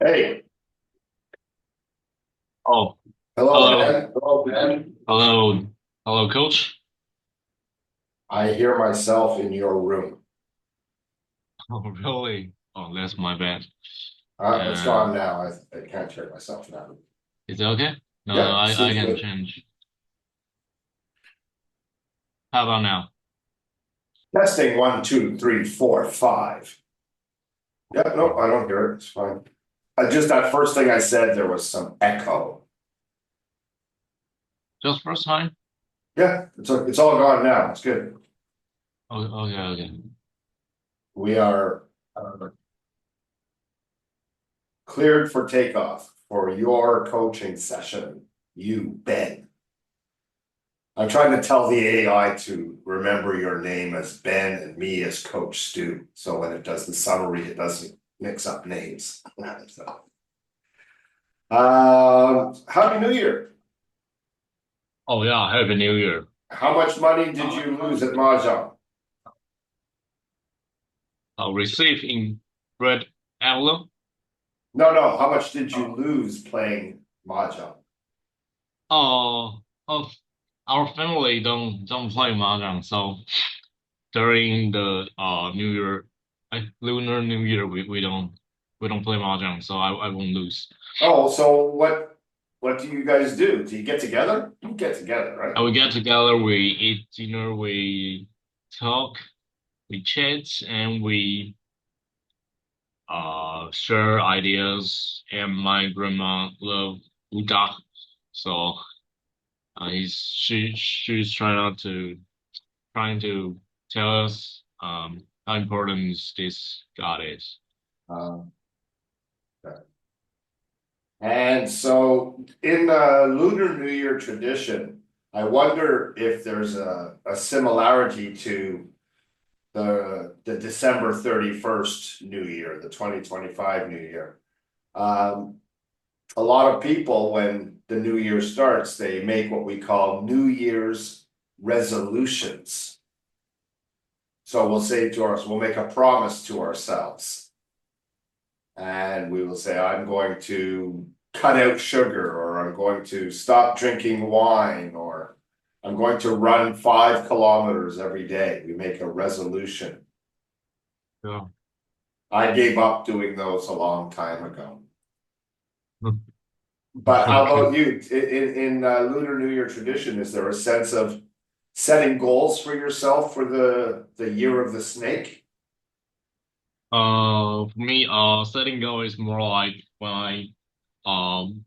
Hey, Oh, hello, hello, man. Hello, man. hello, hello, coach. I hear myself in your room. Oh, really? Oh, that's my bad. It's gone Um, now. I can't hear myself now. is it okay? No, no, Yeah, I seems can good. change. How about now? Testing one, two, three, four, five. Yeah, no, I don't hear it. It's fine. Just that first thing I said, there was some echo. Just first time? Yeah, it's all gone now. It's good. Oh, okay, okay. We are cleared for takeoff for your coaching session. You, Ben. I'm trying to tell the AI to remember your name as Ben and me as Coach Stu. So when it does the summary, it doesn't mix up names. So, Happy New Year. Oh yeah, Happy New Year. How much money did you lose at Mahjong? Receive in red envelope. No, no. How much did you lose playing Mahjong? Oh, our family don't play mahjong, so during the New Year, Lunar New Year, we don't play mahjong, so I won't lose. Oh, so what do you guys do? Do you get together? You get together, right? We get together, we eat dinner, we talk, we chat, and we share ideas. And my grandma love Buddha, so she's trying to tell us how important this God is. Um, And so in Lunar New Year tradition, I wonder if there's a similarity to the December 31st New Year, the 2025 New Year. Um, a lot of people, when the new year starts, they make what we call New Year's resolutions. So we'll say to ourselves, we'll make a promise to ourselves. And we will say, I'm going to cut out sugar, or I'm going to stop drinking wine, or I'm going to run 5 kilometers every day. We make a resolution. Yeah. I gave up doing those a long time ago. But how Okay. about you? In Lunar New Year tradition, is there a sense of setting goals for yourself for the year of the snake? For me, setting goal is more like um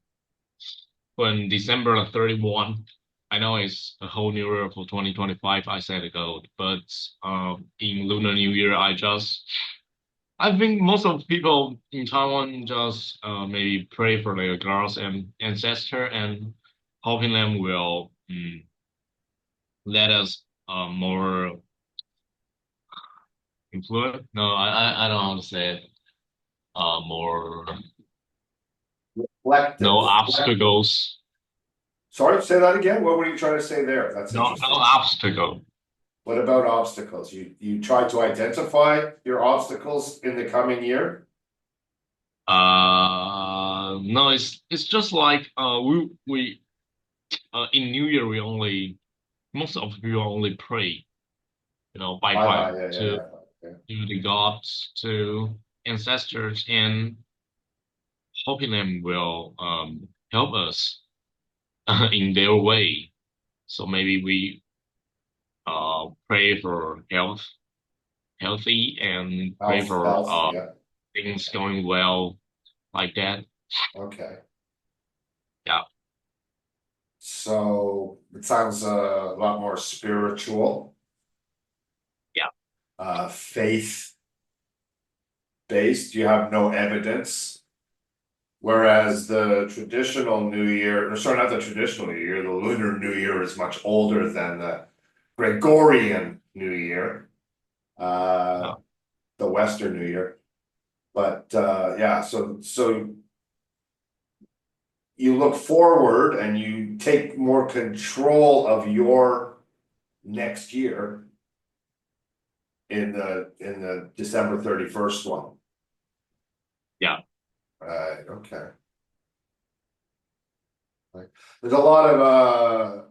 when December 31, I know it's a whole new year for 2025. I set a goal, but in Lunar New Year, I think most of people in Taiwan just maybe pray for their gods and ancestor and hoping them will let us more influence. No, I don't know how to say it. More no Collective. obstacles. Sorry, say that again. What were you trying to say there? That's No interesting. obstacle. What about obstacles? You try to identify your obstacles in the coming year? No, it's just like we in New Year we only most of you only pray, bye Yeah, yeah, to yeah, yeah. the gods, to ancestors, and hoping them will help us in their way. So maybe we pray for healthy, and pray for Health, yeah. things going well like that. Okay. Yeah, So it sounds a lot more spiritual, yeah. faith based. You have no evidence. Whereas the traditional New Year, or sorry, not the traditional New Year, the Lunar New Year is much older than the Gregorian New Year, uh, Yeah. the Western New Year. But yeah, so you look forward and you take more control of your next year in the December 31st one. Yeah. Okay. Like, there's a lot of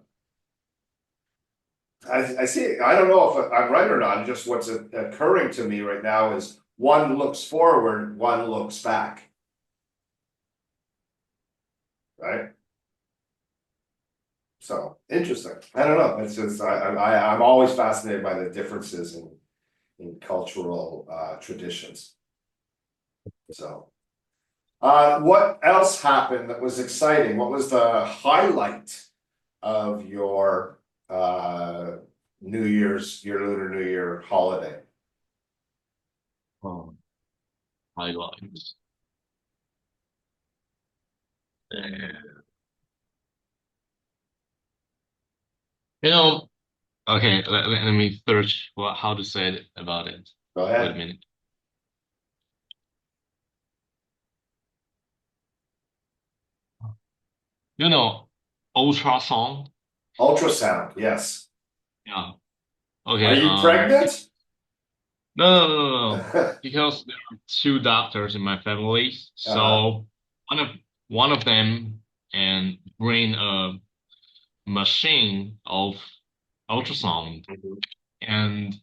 I see, I don't know if I'm right or not, just what's occurring to me right now is one looks forward, one looks back, right? So, interesting. I don't know, it's just, I'm always fascinated by the differences in cultural traditions. So, what else happened that was exciting? What was the highlight of your your Lunar New Year holiday? Um, highlights. Uh, You know, okay, let me search how to say it about it. Go Wait a ahead. minute. You know, ultrasound. Ultrasound, yes. Yeah. Are Okay. you pregnant? No. Because there are two doctors in my family, Uh-huh. so one of one of them and bring a machine of ultrasound Mhm. and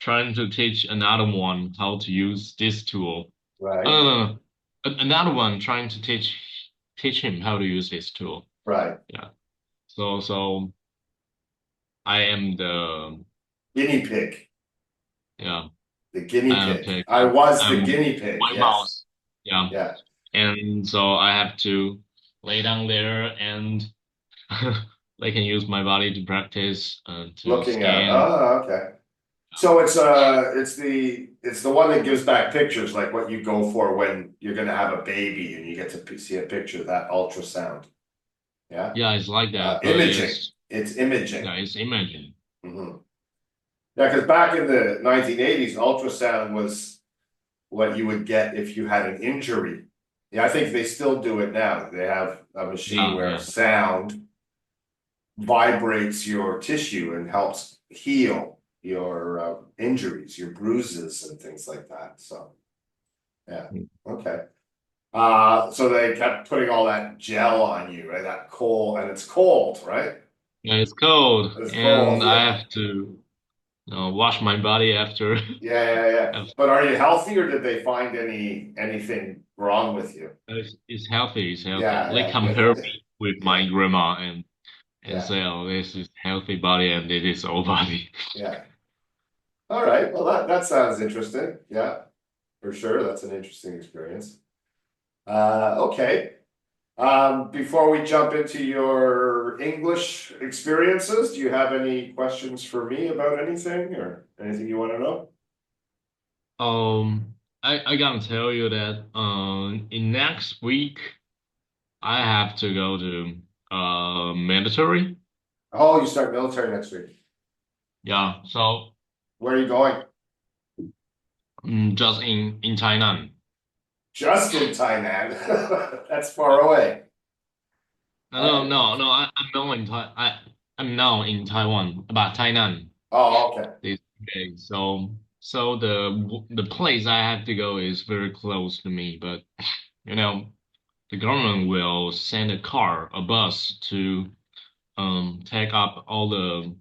trying to teach another one how to use this tool. Right, No. Another one trying to teach him how to use this tool. right. Yeah. So I am the Guinea pig, yeah the guinea I am pig. pig. I was the I'm guinea pig, White yes. Mouse. Yeah. Yeah, And so I have to lay down there and they can use my body to practice to looking at, scan. oh, okay. So it's the one that gives back pictures like what you go for when you're gonna have a baby and you get to see a picture of that ultrasound. Yeah, Yeah, it's like that, but imaging. It's imaging. it's imaging. Hmm. Yeah, because back in the 1980s, ultrasound was what you would get if you had an injury. Yeah, I think they still do it now. They have a machine where Yeah. sound vibrates your tissue and helps heal your injuries, your bruises and things like that. So, yeah, okay. So they kept putting all that gel on you, right? That cold, and it's cold, right? Yeah, it's cold, It's and cold, I yeah. have to wash my body after. Yeah. after- But are you healthy or did they find anything wrong with you? It's healthy. It's healthy. They Yeah, compare good. me with Yeah, my grandma and yeah, say, "Oh, this is healthy body and this is old body." yeah. All right. Well, that sounds interesting. Yeah, for sure. That's an interesting experience. Okay. Before we jump into your English experiences, do you have any questions for me about anything or anything you want to know? I gotta tell you that in next week I have to go to military. Oh, you start military next week. Yeah, so Where are you going? just in Tainan. Just in Thailand. That's far away. All right. No. I'm now in I'm now in Taiwan, about Tainan. Oh, okay. This day. So the place I have to go is very close to me, but you know the government will send a bus to take up all the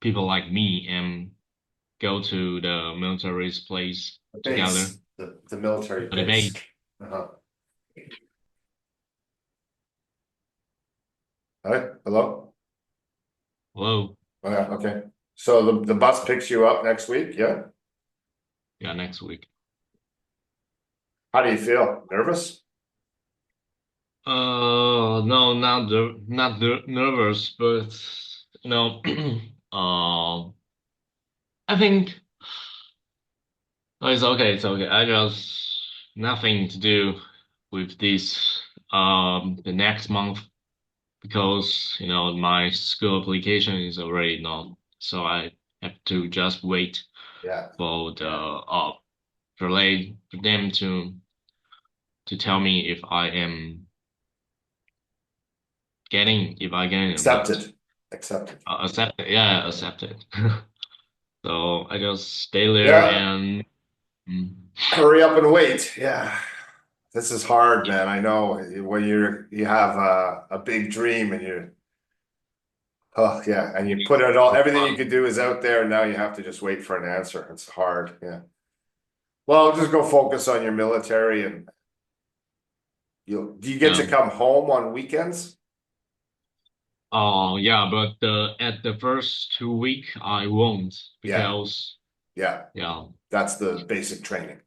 people like me and go to the military's place The together base, the military at the base. base. Uh-huh. All right. Hello? Hello. Oh, yeah, okay. So the bus picks you up next week, yeah? Yeah, next week. How do you feel? Nervous? No, not nervous, but you know, uh, I think oh, it's okay. It's okay. I just nothing to do with this the next month because my school application is already done, so I have to just wait Yeah. for the for them to tell me if I getting or not. Accepted. Accepted. Accepted, yeah, accepted. So I just stay there Yeah. and mm, Hurry up and wait. Yeah. This is hard, Yeah, man. I know when you have a big dream and you oh yeah, and you put it all everything you could do is out there and now you have to just wait for an answer. It's hard. Yeah. Well, just go focus on your military and you do you get to yeah. come home on weekends? Oh, yeah, but at the first 2 week I won't Yeah, because yeah. yeah, That's the basic training.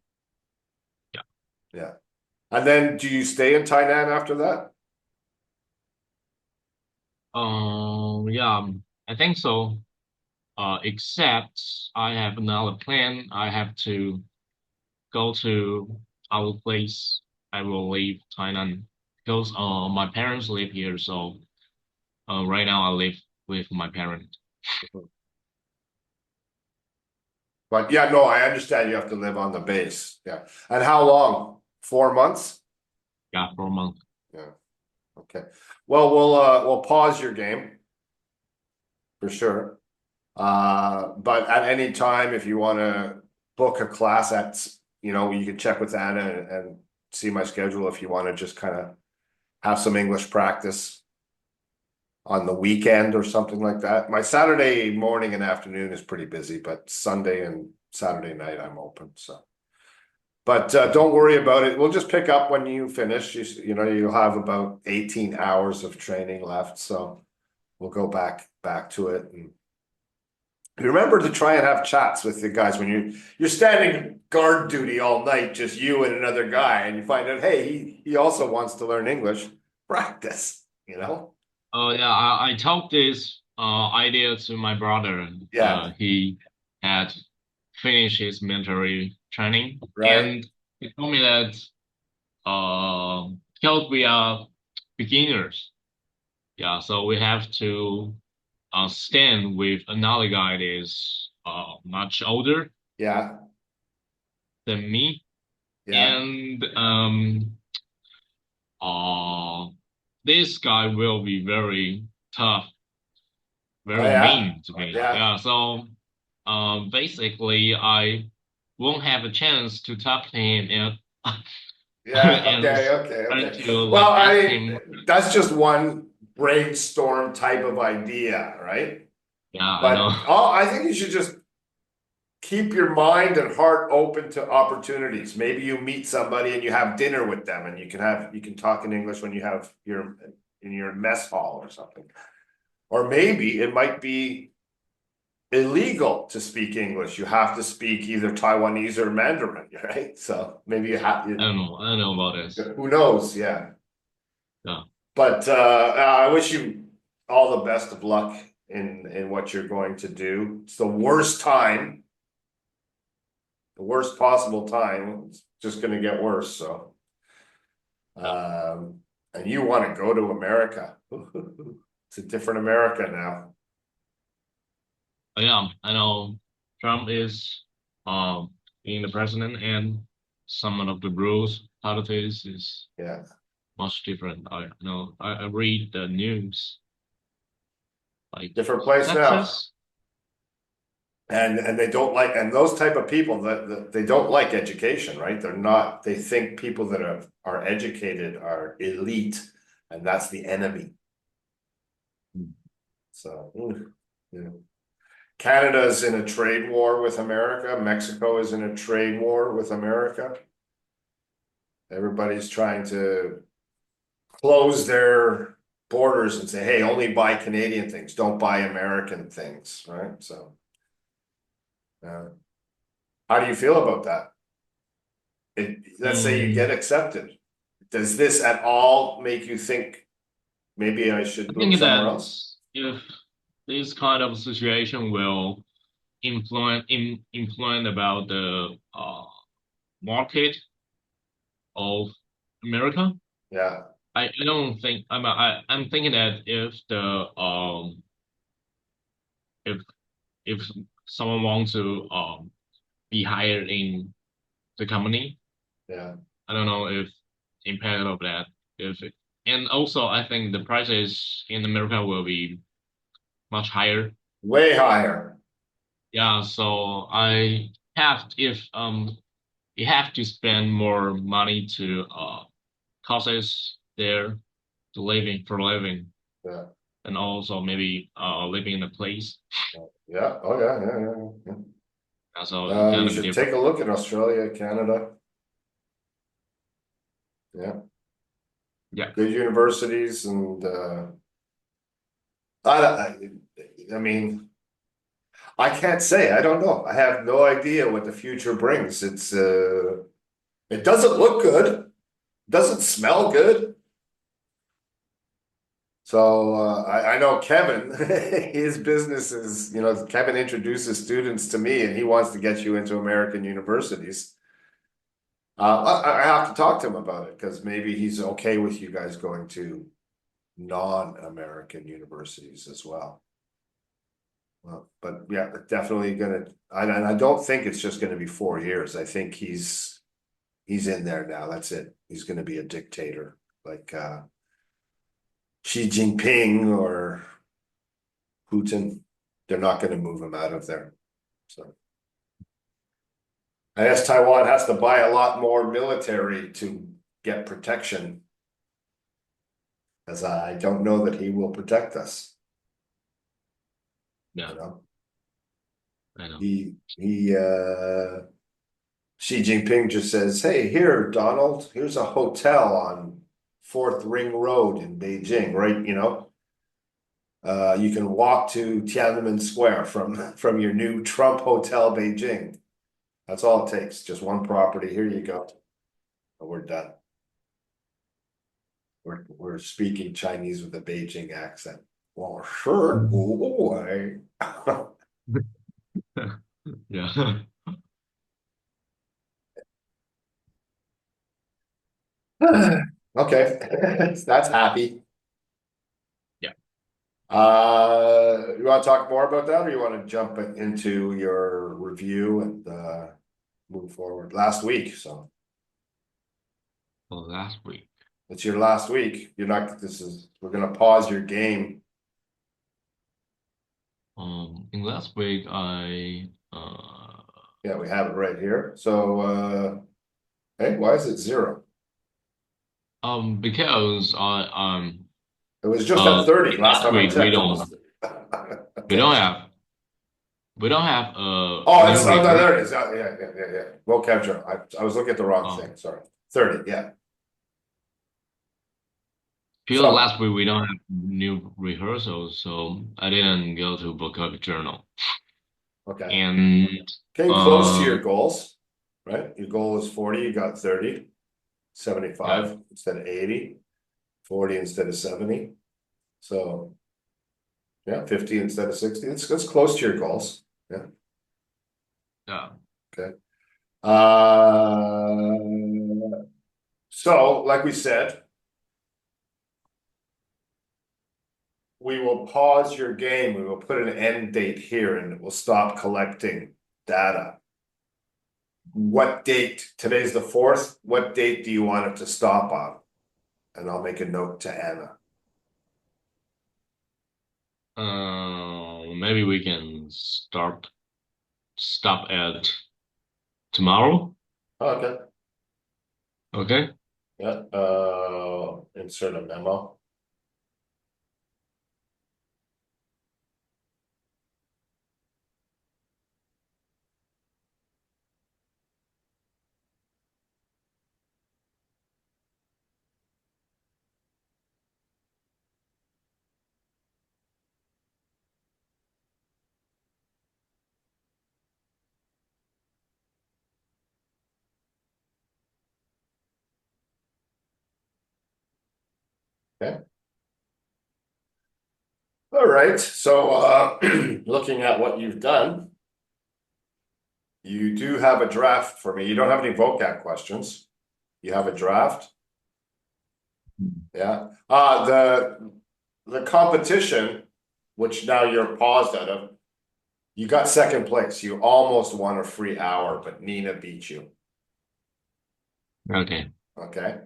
yeah. Yeah. And then do you stay in Tainan after that? Yeah, I think so. Except I have another plan. I have to go to our place. I will leave Thailand because my parents live here, so right now I live with my parents. But yeah, no, I understand you have to live on the base. Yeah. And how long? 4 months? Yeah, for a month. Yeah. Okay. Well, we'll pause your game for sure. But at any time, if you want to book a class at, you can check with Anna and see my schedule if you want to just kind of have some English practice on the weekend or something like that. My Saturday morning and afternoon is pretty busy, but Sunday and Saturday night I'm open. So, but don't worry about it. We'll just pick up when you finish. You'll have about 18 hours of training left, so we'll go back to it. And remember to try and have chats with the guys when you're standing guard duty all night, just you and another guy, and you find out, hey, he also wants to learn English. Practice, you know? Oh yeah, I told this idea to my brother. Yeah, He had finished his military training, right. and he told me that because we are beginners, yeah, so we have to stand with another guy that is much older Yeah, than me, yeah. and uh, this guy will be very tough, Oh very yeah, mean to me. yeah, Yeah, so basically, I won't have a chance to talk to him and yeah. and try Okay. to Well, like ask him. that's just one brainstorm type of idea, right? Yeah, I know. But I think you should just keep your mind and heart open to opportunities. Maybe you meet somebody and you have dinner with them and you can talk in English when you have your in your mess hall or something. Or maybe it might be illegal to speak English. You have to speak either Taiwanese or Mandarin, right? So maybe I don't know. I don't know about this. who knows? Yeah. Yeah, But I wish you all the best of luck in what you're going to do. It's the worst time, the worst possible time. It's just going to get worse. So, yeah. and you want to go to America? It's a different America now. Yeah, I know. Trump is being the president, and some of the rules policies is Yeah, much different. I know. I read the news like different place now. Texas. And they don't like and those type of people that they don't like education, right? They think people that are educated are elite, and that's the enemy. So yeah. Canada is in a trade war with America. Mexico is in a trade war with America. Everybody's trying to close their borders and say, hey, only buy Canadian things, don't buy American things, right? So how do you feel about that? Let's say you get Mm, accepted. Does this at all make you think maybe I should I move think somewhere that else? if this kind of situation will influence about the market of America, Yeah, I don't think I'm thinking that if if someone wants to be hired in the company, yeah. I don't know if impact of that if it, and also I think the prices in America will be much higher. Way higher. Yeah, so I have you have to spend more money to courses there to living for living, Yeah, and also maybe living in a place. yeah, oh yeah, yeah, yeah, So yeah. it You kind of should different. take a look at Australia, Canada. Yeah, Yeah. good universities and I, I mean, I can't say. I don't know. I have no idea what the future brings. It doesn't look good. Doesn't smell good. So I know Kevin, his business is, Kevin introduces students to me and he wants to get you into American universities. I have to talk to him about it because maybe he's okay with you guys going to non-American universities as well. Well, but yeah, definitely and I don't think it's just gonna be 4 years. I think he's in there now. That's it. He's gonna be a dictator like Xi Jinping or Putin. They're not gonna move him out of there. So I guess Taiwan has to buy a lot more military to get protection, as I don't know that he will protect us, Yeah, you know. I know. He Xi Jinping just says, "Hey, here, Donald, here's a hotel on Fourth Ring Road in Beijing, right? You can walk to Tiananmen Square from your new Trump Hotel, Beijing. That's all it takes. Just one property. Here you go. And we're done. We're speaking Chinese with a Beijing accent. Well, sure. Boy. Yeah. Okay, that's happy. Yeah. You want to talk more about that, or you want to jump into your review and move forward? Last week, so Well, last week. it's your last week. We're gonna pause your game. In last week I Yeah, we have it right here. So, hey, why is it zero? because It was just at 30 last last time I week we checked. It don't was we okay. don't have we don't have a Oh, new no, rehearsal. there it is. Yeah. Well captured. I was looking at the wrong Um, thing. Sorry. 30, yeah. because So, last week we don't have new rehearsals, so I didn't go to vocab journal. okay. And Getting close to uh, your goals, right? Your goal is 40, you got 30, yeah, 75 instead of 80, 40 instead of 70. So, yeah, 50 instead of 60. It's close to your goals. Yeah. yeah. Okay. So like we said, we will pause your game. We will put an end date here and it will stop collecting data. What date? Today's the 4th. What date do you want it to stop on? And I'll make a note to Anna. Maybe we can stop at tomorrow. Okay. Okay. Yeah. Insert a memo. Okay. All right. So looking at what you've done, you do have a draft for me. You don't have any vocab questions. You have a draft. Yeah. The competition, which now you're paused out of, you got second place. You almost won a free hour, but Nina beat you. Okay. Okay.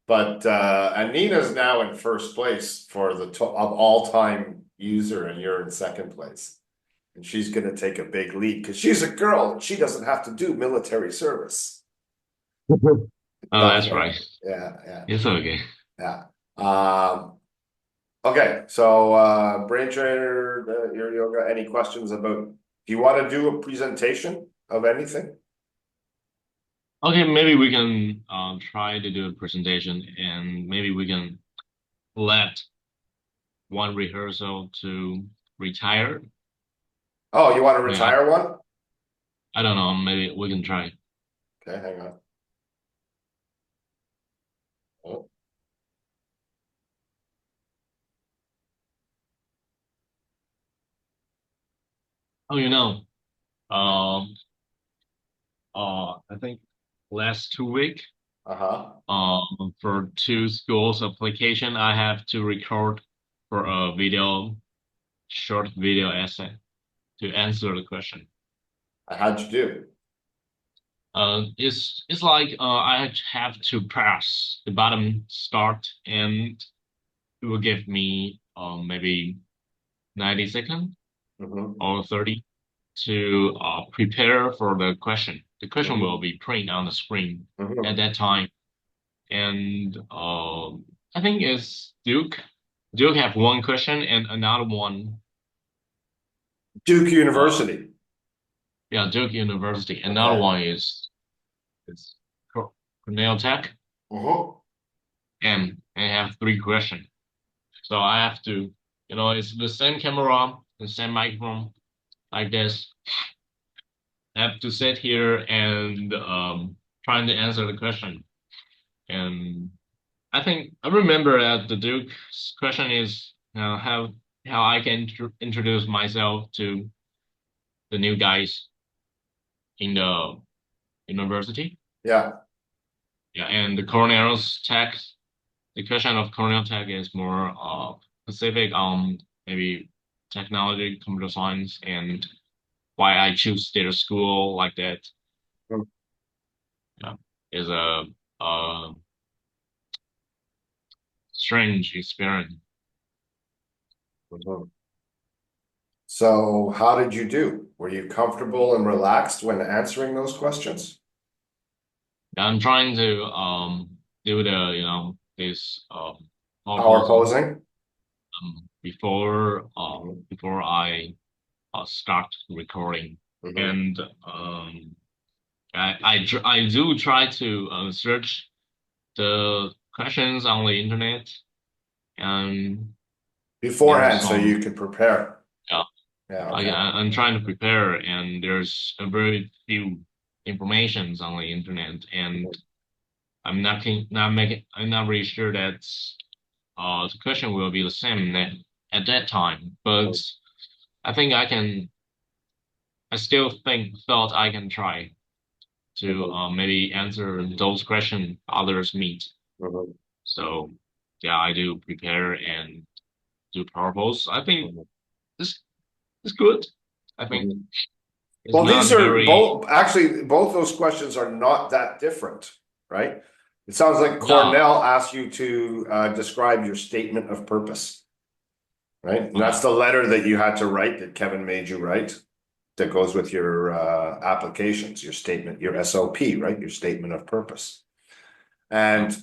But and Nina's now in first place for the of all-time user, and you're in second place. And she's gonna take a big lead because she's a girl and she doesn't have to do military service. Oh, That's that's right. right. Yeah, It's okay. yeah. Okay, so brain trainer, your yoga, any questions about, do you want to do a presentation of anything? Okay, maybe we can try to do a presentation and maybe we can let one rehearsal to retire. Oh, you want to Yeah, retire one? I don't know. Maybe we can try. Okay, hang on. Oh, Oh, um, I think last 2 week, uh-huh. for two schools application, I have to record for a short video essay to answer the question. How'd you do? It's like I have to press the bottom start and it will give me maybe 90 seconds Hmm. or 30 to prepare for the question. The question will Hmm. be printed on the screen at Hmm. that time. And I think it's Duke. Duke have one question and another one. Duke Uh, University. yeah, Duke University. Another Okay. one is Cornell Tech, Uh-huh. and I have three questions. So I have to, it's the same camera, the same microphone, like this. I have to sit here and trying to answer the question. And I think I remember that the Duke's question is how I can introduce myself to the new guys in the university. Yeah. Yeah, and the Cornell's Tech, the question of Cornell Tech is more specific on maybe technology, computer science, and why I choose their school like that. Yeah, is a strange experience. Mhm. So how did you do? Were you comfortable and relaxed when answering those questions? I'm trying to do the this power Power posing posing? Mhm. before I start recording, Mhm. and I do try to search the questions on the internet, and there's Beforehand, so you some could prepare. yeah Yeah, I, okay. I'm trying to prepare, and there's a very few informations on the internet, and I'm not really sure that the question will be the same at that time, but I think I still thought I can try to Mhm. maybe answer those questions others meet. Mhm. So yeah, I do prepare and do purpose. I think Mhm. this is good. I think Mhm. it's Well, these not are very both, actually, both those questions are not that different, right? It sounds like no. Cornell asked you to describe your statement of purpose, right? And that's Okay. the letter that you had to write, that Kevin made you write, that goes with your applications, your statement, your SOP, right? Your statement of purpose. Oh, And,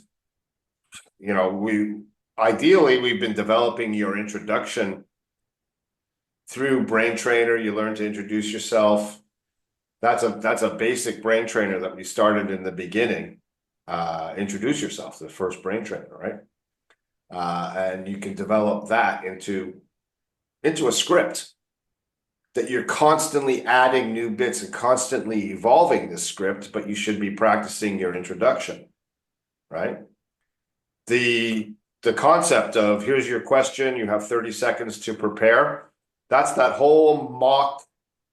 we ideally, we've been developing your introduction through Brain Trainer. You learn to introduce yourself. That's a basic brain trainer that we started in the beginning. Introduce yourself, the first brain trainer, right? And you can develop that into a script that you're constantly adding new bits and constantly evolving the script, but you should be practicing your introduction, right? The concept of, here's your question, you have 30 seconds to prepare. That's that whole mock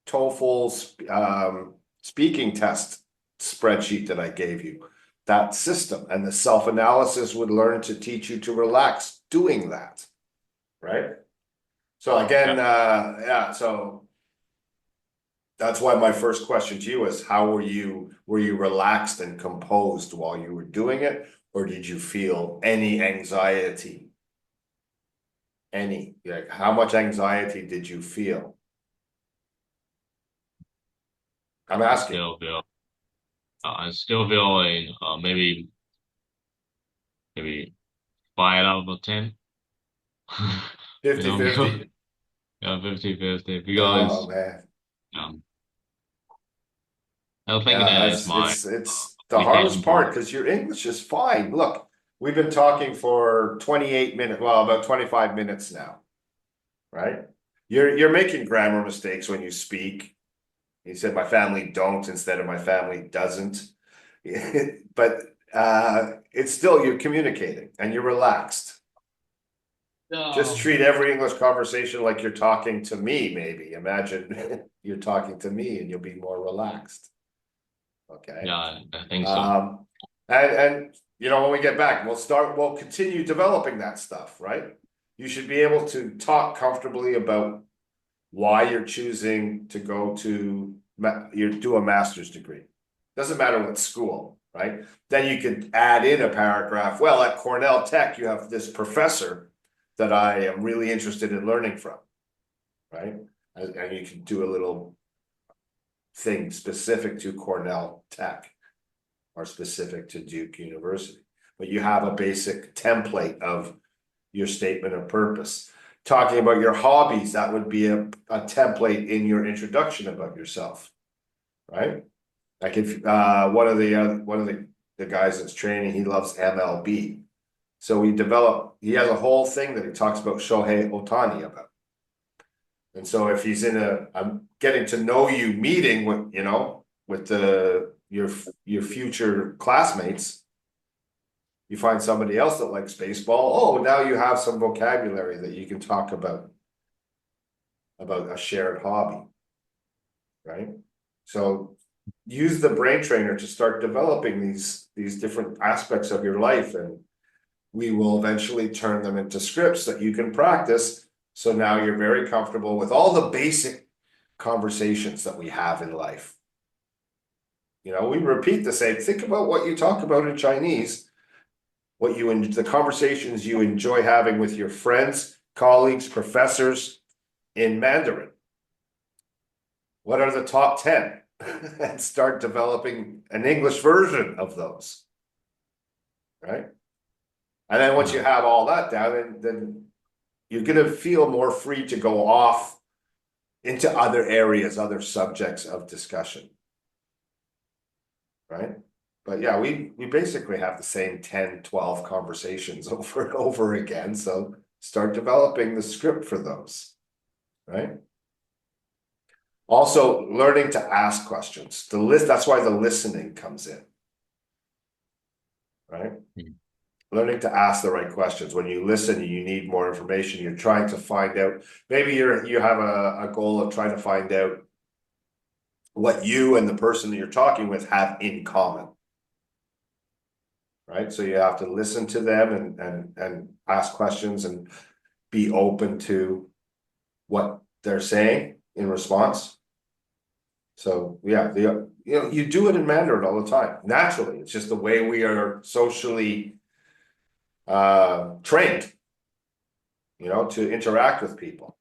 TOEFL speaking test spreadsheet that I gave you. That system and the self-analysis would learn to teach you to relax doing that, right? So again, yeah. yeah, so that's why my first question to you is, how were you relaxed and composed while you were doing it, or did you feel any anxiety? Any, like, how much anxiety did you feel? I'm I asking. still feel I still feeling maybe 5 out of 10. You Fifty know, because fifty. yeah, 50-50 Oh because man. um, I think Yeah, that is my it's the hardest communication part part. because your English is fine. Look, we've been talking for 28 minutes, well, about 25 minutes now, right? You're making grammar mistakes when you speak. You said my family don't instead of my family doesn't. But it's still you're communicating and you're relaxed. Just No. treat every English conversation like you're talking to me, maybe. Imagine you're talking to me and you'll be more relaxed. Okay. Yeah, I think so. Um, and when we get back, we'll continue developing that stuff, right? You should be able to talk comfortably about why you're choosing to go to you do a master's degree. Doesn't matter what school, right? Then you could add in a paragraph. Well, at Cornell Tech, you have this professor that I am really interested in learning from, right? And you can do a little thing specific to Cornell Tech or specific to Duke University. But you have a basic template of your statement of purpose. Talking about your hobbies, that would be a template in your introduction about yourself, right? Like if one of the guys that's training, he loves MLB. So he has a whole thing that he talks about Shohei Ohtani about. And so if he's in a getting to know you meeting with your future classmates, you find somebody else that likes baseball. Oh, now you have some vocabulary that you can talk about a shared hobby, right? So use the brain trainer to start developing these different aspects of your life, and we will eventually turn them into scripts that you can practice. So now you're very comfortable with all the basic conversations that we have in life. We repeat the same. Think about what you talk about in Chinese, the conversations you enjoy having with your friends, colleagues, professors in Mandarin. What are the top 10? And start developing an English version of those, right? And then once you Yeah. have all that down, then you're going to feel more free to go off into other areas, other subjects of discussion, right? But yeah, we basically have the same 10, 12 conversations over and over again. So start developing the script for those, right? Also, learning to ask questions. That's why the listening comes in, right? Mm. Learning to ask the right questions. When you listen, you need more information. You're trying to find out. Maybe you have a goal of trying to find out what you and the person that you're talking with have in common, right? So you have to listen to them and ask questions and be open to what they're saying in response. So yeah, you do it in Mandarin all the time. Naturally, it's just the way we are socially trained, to interact with people.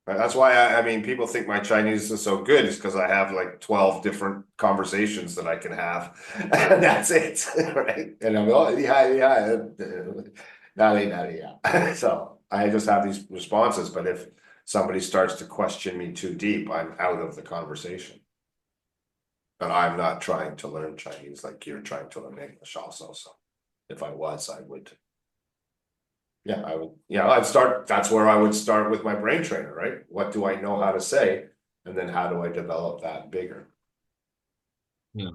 Right? That's why I mean, people think my Chinese is so good is because I have like 12 different conversations that I can have, and that's it, right? And I'm yeah, yeah, nari, nari, yeah. So I just have these responses, but if somebody starts to question me too deep, I'm out of the conversation. But I'm not trying to learn Chinese like you're trying to learn English also. So if I was, I would. Yeah, I would. Yeah, that's where I would start with my brain trainer, right? What do I know how to say? And then how do I develop that bigger? Yeah.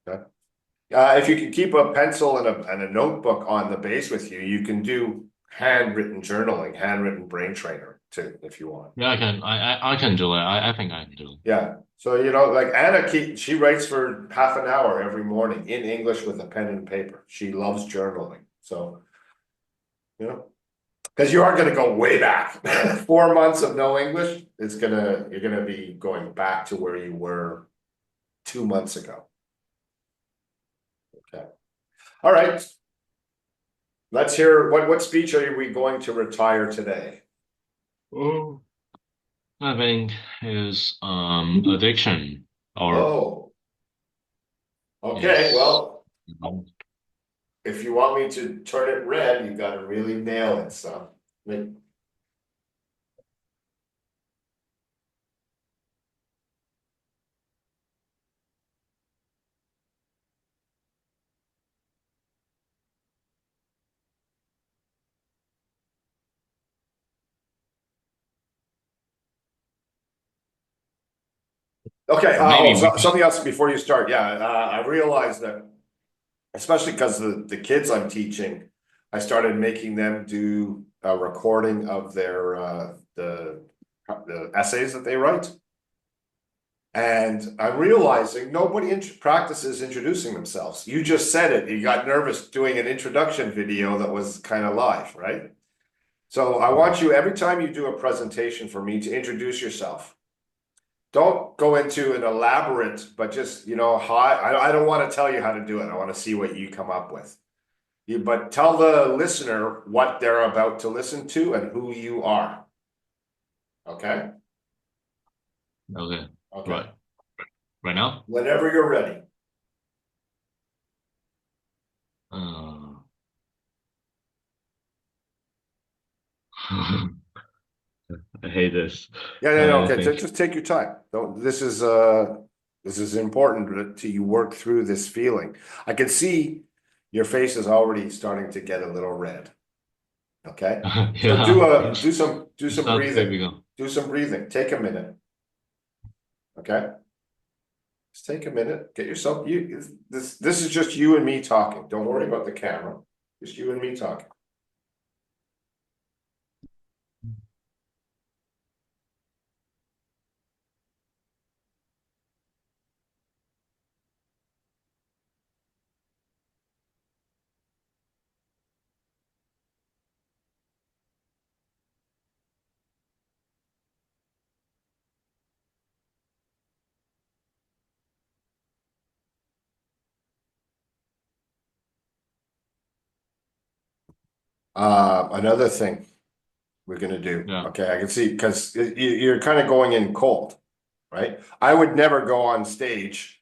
Okay. If you can keep a pencil and a notebook on the base with you, you can do handwritten journaling, handwritten brain trainer too, if you want. Yeah, I can do it. I think I can do it. Yeah. So, like Anna, she writes for half an hour every morning in English with a pen and paper. She loves journaling. So, you know, because you are going to go way back. 4 months of no English, you're gonna be going back to where you were 2 months ago. Okay. All right. Let's hear what speech are we going to retire today? Oh. I think is addiction or Oh, Okay, Yes. well, if you want me to turn it red, you gotta really nail it, so. Okay, Maybe we something else before you start, yeah, I realized that, especially because the kids I'm teaching, I started making them do a recording of their, the essays that they write. And I'm realizing nobody practices introducing themselves. You just said it, you got nervous doing an introduction video that was kind of live, right? So I want you, every time you do a presentation for me, to introduce yourself. Don't go into an elaborate, but just, hi, I don't want to tell you how to do it. I want to see what you come up with. But tell the listener what they're about to listen to and who you are. Okay? okay. Okay. Right. Right now? Whenever you're ready. Uh, I hate this. Yeah, yeah, no, I okay, think just take your time. Don't, this is important to you work through this feeling. I can see your face is already starting to get a little red. Okay? So yeah, do it's some not breathing. typical. Do some breathing. Take a minute. Okay? Just take a minute. Get yourself this is just you and me talking. Don't worry about the camera. Just you and me talking. Another thing we're gonna do. Yeah. Okay, I can see because you're kind of going in cold, right? I would never go on stage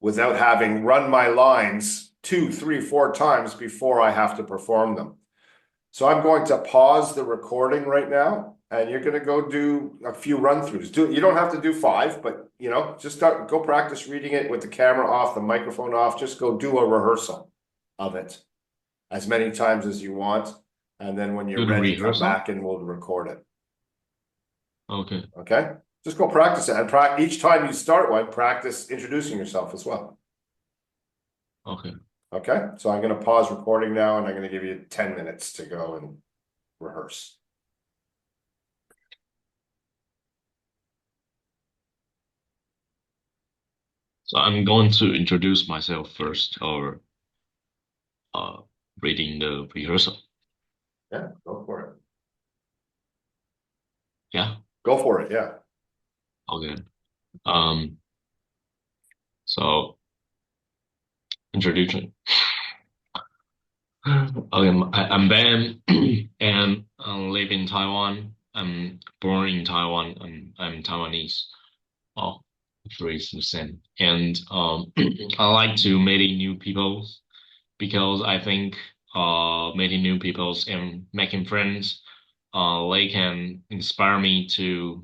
without having run my lines 2, 3, 4 times before I have to perform them. So I'm going to pause the recording right now, and you're gonna go do a few run-throughs. You don't have to do 5, but just go practice reading it with the camera off, the microphone off. Just go do a rehearsal of it as many times as you want. And then when you're Do the ready, come rehearsal? back and we'll record it. Okay. Okay? Just go practice it. And each time you start one, practice introducing yourself as well. Okay. Okay? So I'm going to pause recording now, and I'm going to give you 10 minutes to go and rehearse. So I'm going to introduce myself first or uh reading the rehearsal. Yeah, go for it. Yeah. Go for it. Yeah. Okay. Um, so introduction. Okay, I'm Ben and I live in Taiwan. I'm born in Taiwan and I'm Taiwanese. Oh, three is the same. And I like to meeting new people because I think meeting new people and making friends they can inspire me to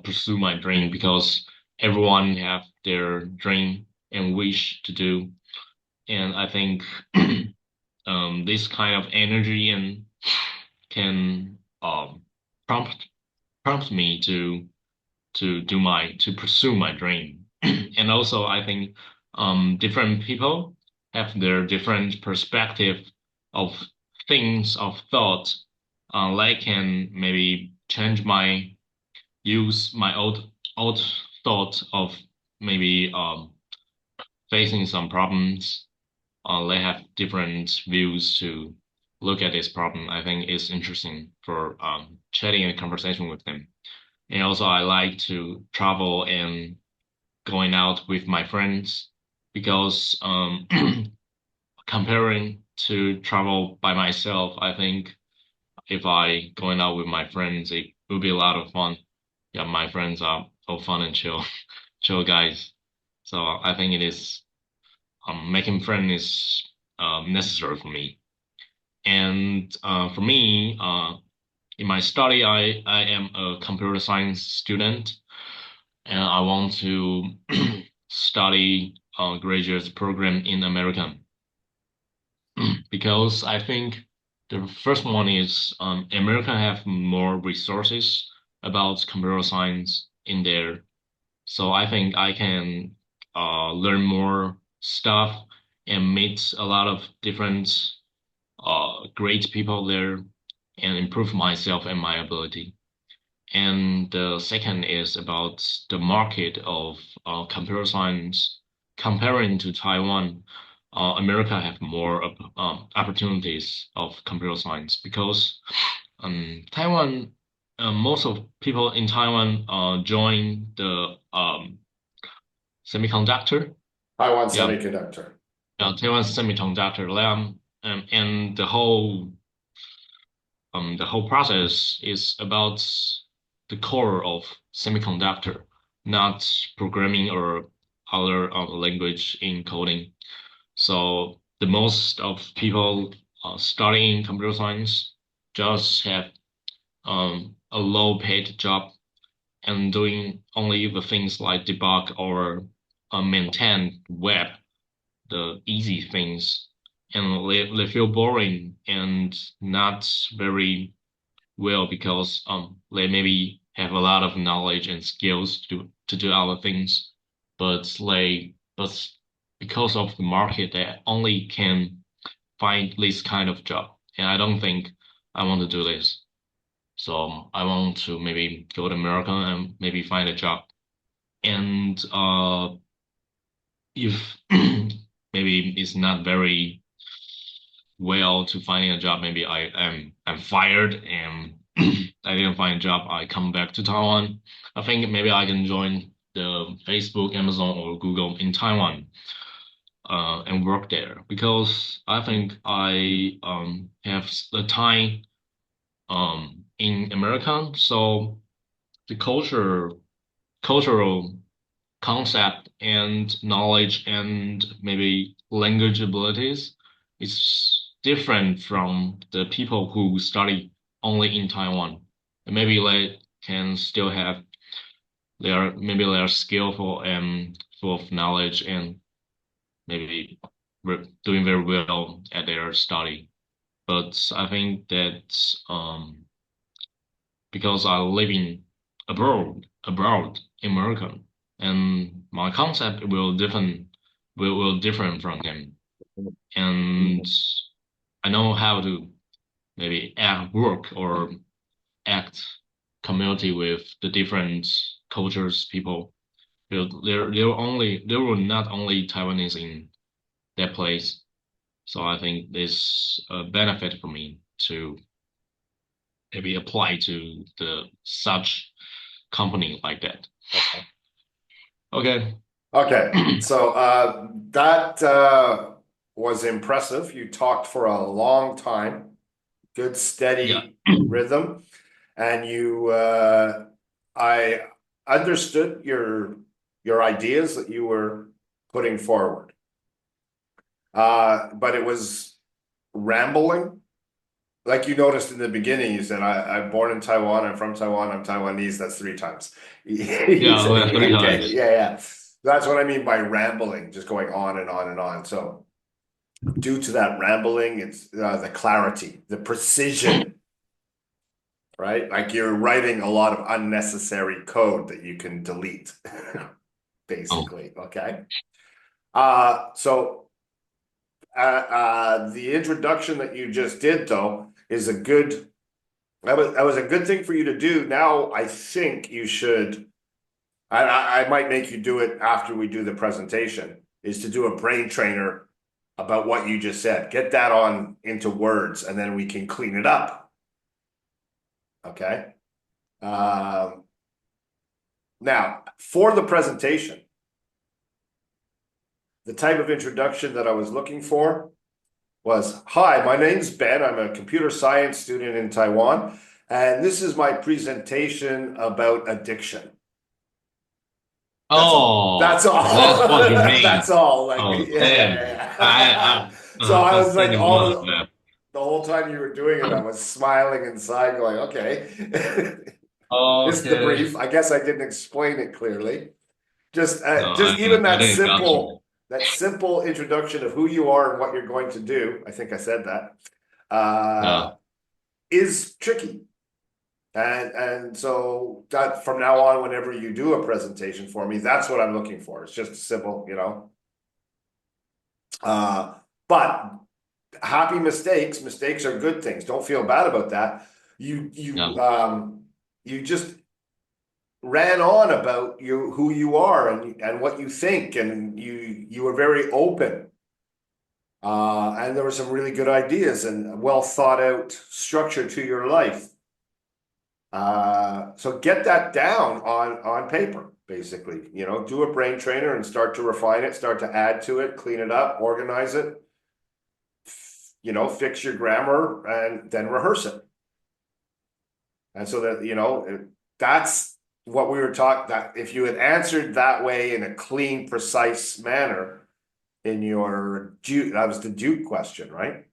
pursue my dream because everyone have their dream and wish to do. And I think this kind of energy and can prompt prompt me to pursue my dream. And also I think different people have their different perspective of things of thought. They can maybe change my use my old thought of maybe facing some problems. They have different views to look at this problem. I think it's interesting for chatting and conversation with them. And also, I like to travel and going out with my friends because comparing to travel by myself, I think if I going out with my friends, it will be a lot of fun. Yeah, my friends are all fun and chill, chill guys. So I think it is making friends is necessary for me. And for me, in my study, I am a computer science student, and I want to study a graduate program in America because I think the first one is America have more resources about computer science in there. So I think I can learn more stuff and meet a lot of different great people there and improve myself and my ability. And the second is about the market of computer science. Comparing to Taiwan, America have more opportunities of computer science because Taiwan, most of people in Taiwan join the semiconductor. Taiwan Yeah, Semiconductor. Taiwan Semiconductor Lab, and the whole process is about the core of semiconductor, not programming or other language in coding. So the most of people studying computer science just have a low paid job and doing only the things like debug or maintain web, the easy things, and they feel boring and not very well because they maybe have a lot of knowledge and skills to do other things, but because of the market they only can find this kind of job, and I don't think I want to do this. So I want to maybe go to America and maybe find a job. And if maybe it's not very well to finding a job, maybe I'm fired and I didn't find a job, I come back to Taiwan. I think maybe I can join the Facebook, Amazon, or Google in Taiwan and work there because I think I have the time in America, so the cultural concept and knowledge and maybe language abilities is different from the people who study only in Taiwan. And maybe they can still have maybe they are skillful and full of knowledge and maybe doing very well at their study. But I think that because I living abroad in America, and my concept will different from them, and I know how to maybe act work or act community with the different cultures people. There were not only Taiwanese in that place, so I think this a benefit for me to maybe apply to the such company like that. Okay. Okay, so that was impressive. You talked for a long time, good Yeah. steady rhythm, and I understood your ideas that you were putting forward. But it was rambling. Like you noticed in the beginning, you said, I'm born in Taiwan, I'm from Taiwan, I'm Taiwanese, that's 3 times. You Yeah, said, well, three okay, times. yeah, yeah. That's what I mean by rambling, just going on and on and on. So due to that rambling, it's the clarity, the precision, right? Like you're writing a lot of unnecessary code that you can delete, Oh, basically, okay? So the introduction that you just did, though, is a good. That was a good thing for you to do. Now I think you should. I might make you do it after we do the presentation. Is to do a brain trainer about what you just said. Get that on into words, and then we can clean it up. Okay. Um, Now for the presentation, the type of introduction that I was looking for was, hi, my name's Ben. I'm a computer science student in Taiwan, and this is my presentation about addiction. That's Oh, that's all. what you mean. That's all. Like, Oh, yeah, yeah, damn. yeah. So I I was like, understanding one of them. the whole time you were doing it, I was smiling inside, going, okay. It's the Okay. brief. I guess I didn't explain it clearly. No, Just even I didn't got you. that simple introduction of who you are and what you're going to do. I think I said that. Yeah, Is tricky. And so that from now on, whenever you do a presentation for me, that's what I'm looking for. It's just a simple, but happy mistakes are good things. Don't feel bad about that. You yeah, you um you just ran on about who you are and what you think, and you were very open. And there were some really good ideas and well thought out structure to your life. So get that down on paper, basically. Do a brain trainer and start to refine it, start to add to it, clean it up, organize it, fix your grammar, and then rehearse it. And so that, that's what we were taught, that if you had answered that way in a clean, precise manner in your Duke, that was the Duke question, right?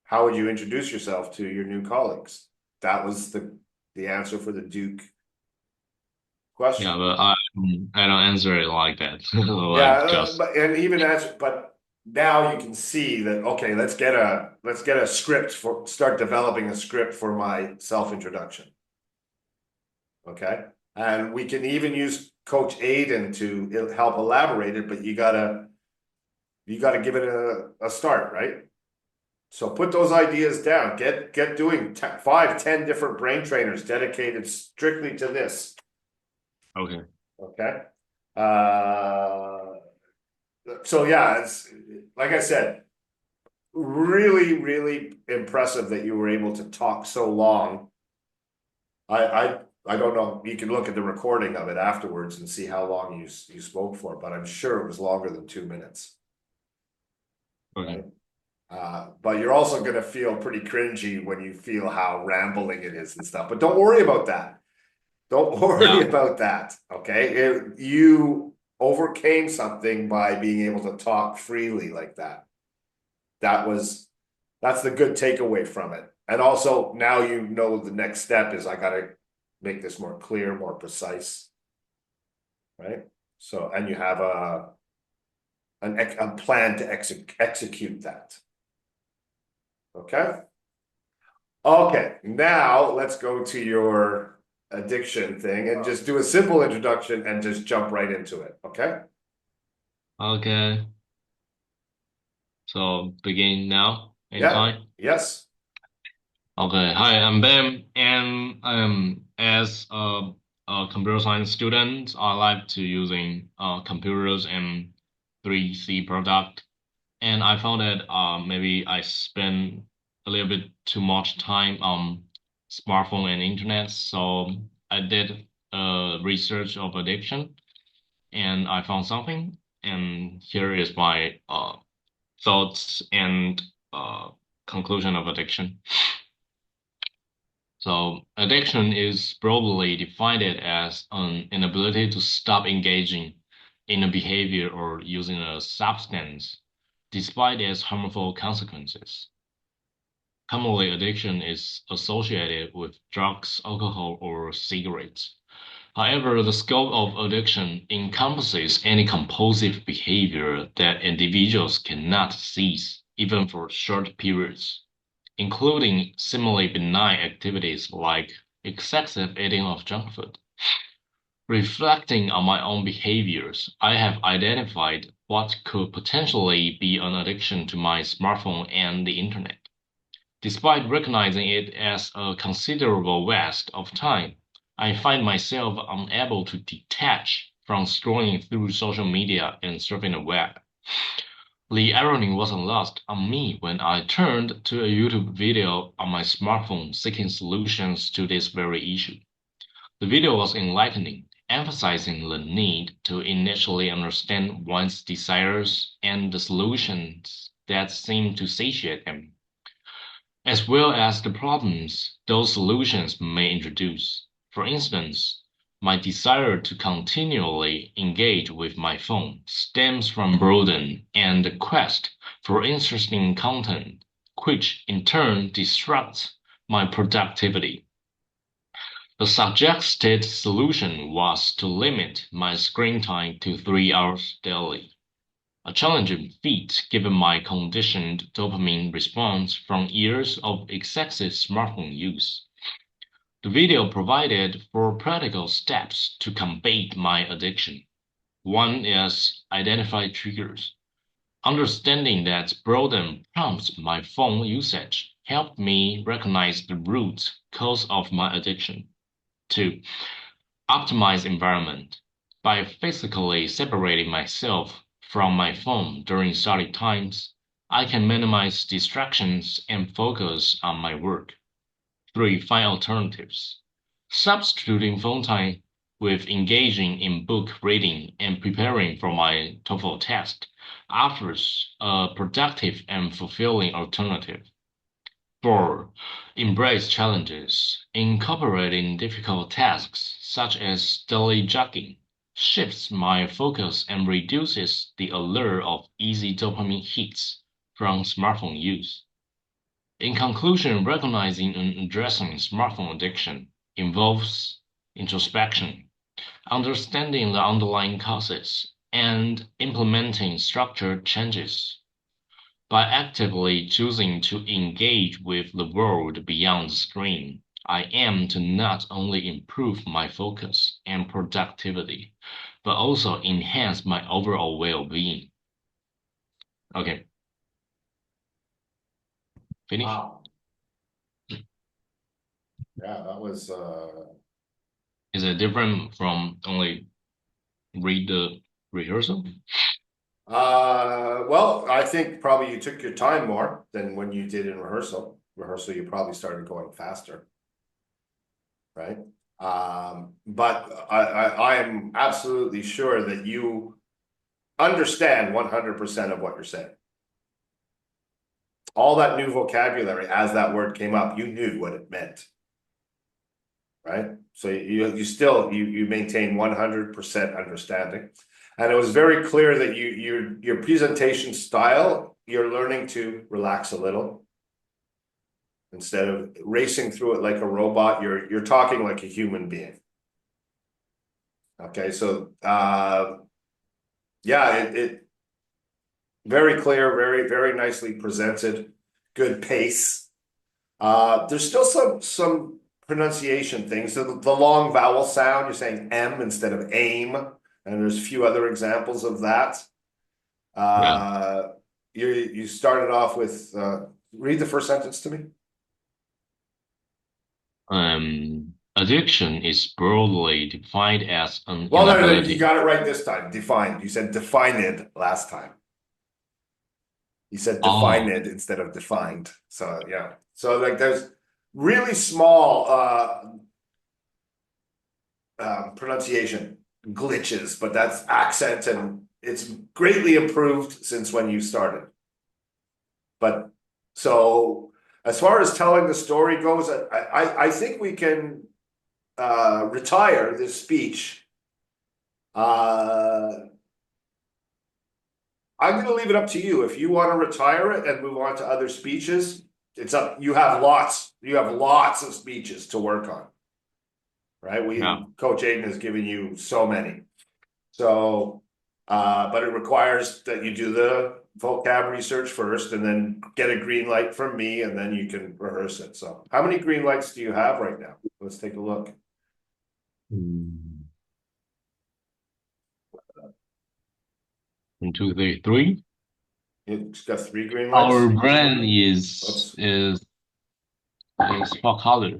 How would you introduce yourself to your new colleagues? That was the answer for the Duke yeah, question. but I don't answer it like that. Yeah, Like just but now you can see that, okay, let's get a script start developing a script for my self-introduction. Okay. And we can even use Coach Aiden to help elaborate it, but you gotta give it a start, right? So put those ideas down. Get doing 5, 10 different brain trainers dedicated strictly to this. okay. Okay. Uh, so yeah, it's like I said, really, really impressive that you were able to talk so long. I I I don't know. You can look at the recording of it afterwards and see how long you spoke for, but I'm sure it was longer than 2 minutes, Okay. right? But you're also gonna feel pretty cringy when you feel how rambling it is and stuff. But don't worry about that. Don't worry Yeah. about that. Okay, you overcame something by being able to talk freely like that. That was that's the good takeaway from it. And also now you know the next step is I gotta make this more clear, more precise, right? So and you have a plan to execute that. Okay. Okay. Now let's go to your addiction thing and just do a simple introduction and just jump right into it. Okay. Okay. So begin now. Yeah. Anytime. Yes. Okay. Hi, I'm Ben, and as a computer science student, I like to using computers and 3C product. And I found that maybe I spend a little bit too much time on smartphone and internet. So I did research of addiction, and I found something. And here is my thoughts and uh, conclusion of addiction. So addiction is broadly defined as an inability to stop engaging in a behavior or using a substance, despite its harmful consequences. Commonly, addiction is associated with drugs, alcohol, or cigarettes. However, the scope of addiction encompasses any compulsive behavior that individuals cannot cease, even for short periods, including seemingly benign activities like excessive eating of junk food. Reflecting on my own behaviors, I have identified what could potentially be an addiction to my smartphone and the internet. Despite recognizing it as a considerable waste of time, I find myself unable to detach from scrolling through social media and surfing the web. The irony wasn't lost on me when I turned to a YouTube video on my smartphone seeking solutions to this very issue. The video was enlightening, emphasizing the need to initially understand one's desires and the solutions that seem to satiate them, as well as the problems those solutions may introduce. For instance, My desire to continually engage with my phone stems from boredom and the quest for interesting content, which in turn disrupts my productivity. The suggested solution was to limit my screen time to 3 hours daily, a challenging feat given my conditioned dopamine response from years of excessive smartphone use. The video provided 4 practical steps to combat my addiction. One is identify triggers. Understanding that boredom prompts my phone usage helped me recognize the root cause of my addiction. Two, optimize environment. By physically separating myself from my phone during study times, I can minimize distractions and focus on my work. Three, find alternatives. Substituting phone time with engaging in book reading and preparing for my TOEFL test offers a productive and fulfilling alternative. Four, embrace challenges. Incorporating difficult tasks such as daily jogging shifts my focus and reduces the allure of easy dopamine hits from smartphone use. In conclusion, recognizing and addressing smartphone addiction involves introspection, understanding the underlying causes, and implementing structured changes. By actively choosing to engage with the world beyond the screen, I aim to not only improve my focus and productivity, but also enhance my overall well-being. Okay, finish. Wow. Yeah, that was Is it different from only read the rehearsal? well, I think probably you took your time more than when you did in rehearsal. Rehearsal, you probably started going faster, right? But I am absolutely sure that you understand 100% of what you're saying. All that new vocabulary, as that word came up, you knew what it meant, right? So you still you maintain 100% understanding, and it was very clear that your presentation style, you're learning to relax a little instead of racing through it like a robot. You're talking like a human being. Okay, so yeah, it very clear, very nicely presented, good pace. There's still some pronunciation things. The long vowel sound, you're saying M instead of aim, and there's a few other examples of that. Yeah. You started off with read the first sentence to me. Addiction is broadly defined as an Well, no, you inability. got it right this time. Defined. You said defined last time. You said defined Oh, instead of defined. So yeah. So like there's really small pronunciation glitches, but that's accent and it's greatly improved since when you started. But so as far as telling the story goes, I think we can retire this speech. I'm going to leave it up to you. If you want to retire it and move on to other speeches, it's up. You have lots of speeches to work on, right? yeah. Coach Aiden has given you so many. So, but it requires that you do the vocab research first and then get a green light from me and then you can rehearse it. So how many green lights do you have right now? Let's take a look. Mm. 1, 2, 3, 3. It's got 3 green Our lights. brand Oops. is what color?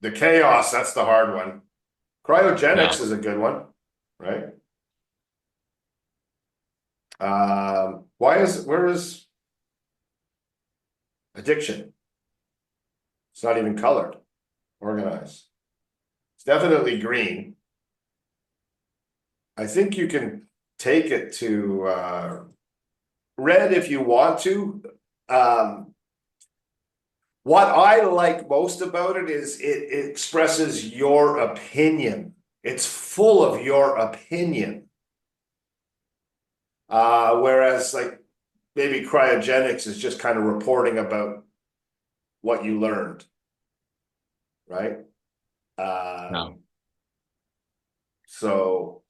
The chaos, that's the hard one. Yeah. Cryogenics is a good one, right? Where is addiction? It's not even colored, organized. It's definitely green. I think you can take it to red if you want to. What I like most about it is it expresses your opinion. It's full of your opinion. Whereas like maybe cryogenics is just kind of reporting about what you learned, right? No. So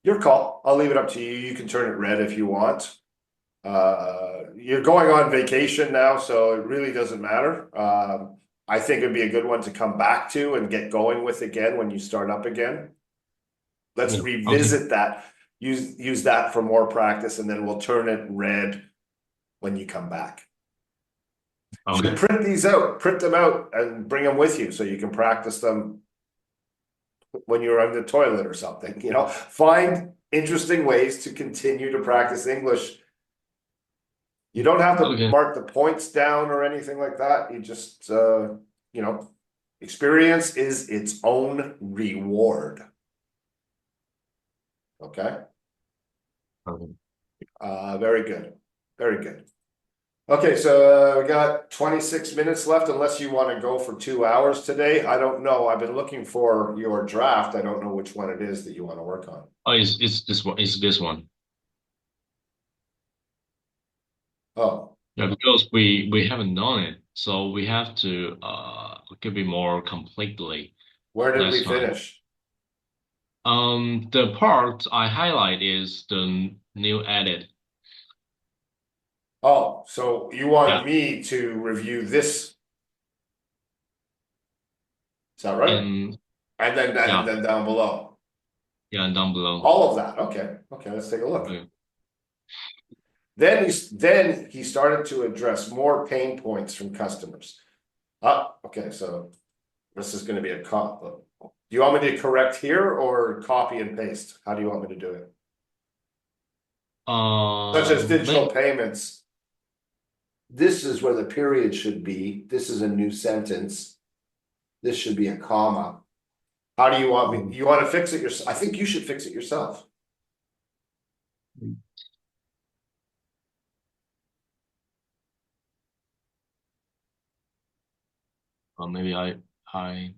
your call. I'll leave it up to you. You can turn it red if you want. You're going on vacation now, so it really doesn't matter. I think it'd be a good one to come back to and get going with again when you start up again. Let's Yeah. Okay. revisit that. Use that for more practice, and then we'll turn it red when you come back. You should Okay. print these out, print them out, and bring them with you so you can practice them when you're on the toilet or something. You know, find interesting ways to continue to practice English. You don't have to Okay. mark the points down or anything like that. You just, you know, experience is its own reward. Okay. Okay. Very good. Very good. Okay, so we got 26 minutes left unless you want to go for 2 hours today. I don't know. I've been looking for your draft. I don't know which one it is that you want to work on. Oh, it's this one. It's this one. Oh, Yeah, because we haven't done it, so we have to give it more completely where did we last time. finish? The part I highlight is the new edit. Oh, so you want Yeah, me to review this, is that right? and And yeah, then down below. yeah, and down below. All of that. Okay. Okay, let's take a look. Okay. Then he started to address more pain points from customers. Okay, so this is going to be a cop. Do you want me to correct here or copy and paste? How do you want me to do it? Such as digital Maybe, payments. This is where the period should be. This is a new sentence. This should be a comma. How do you want me? You want to fix it yourself? I think you should fix it yourself. maybe I'll highlight.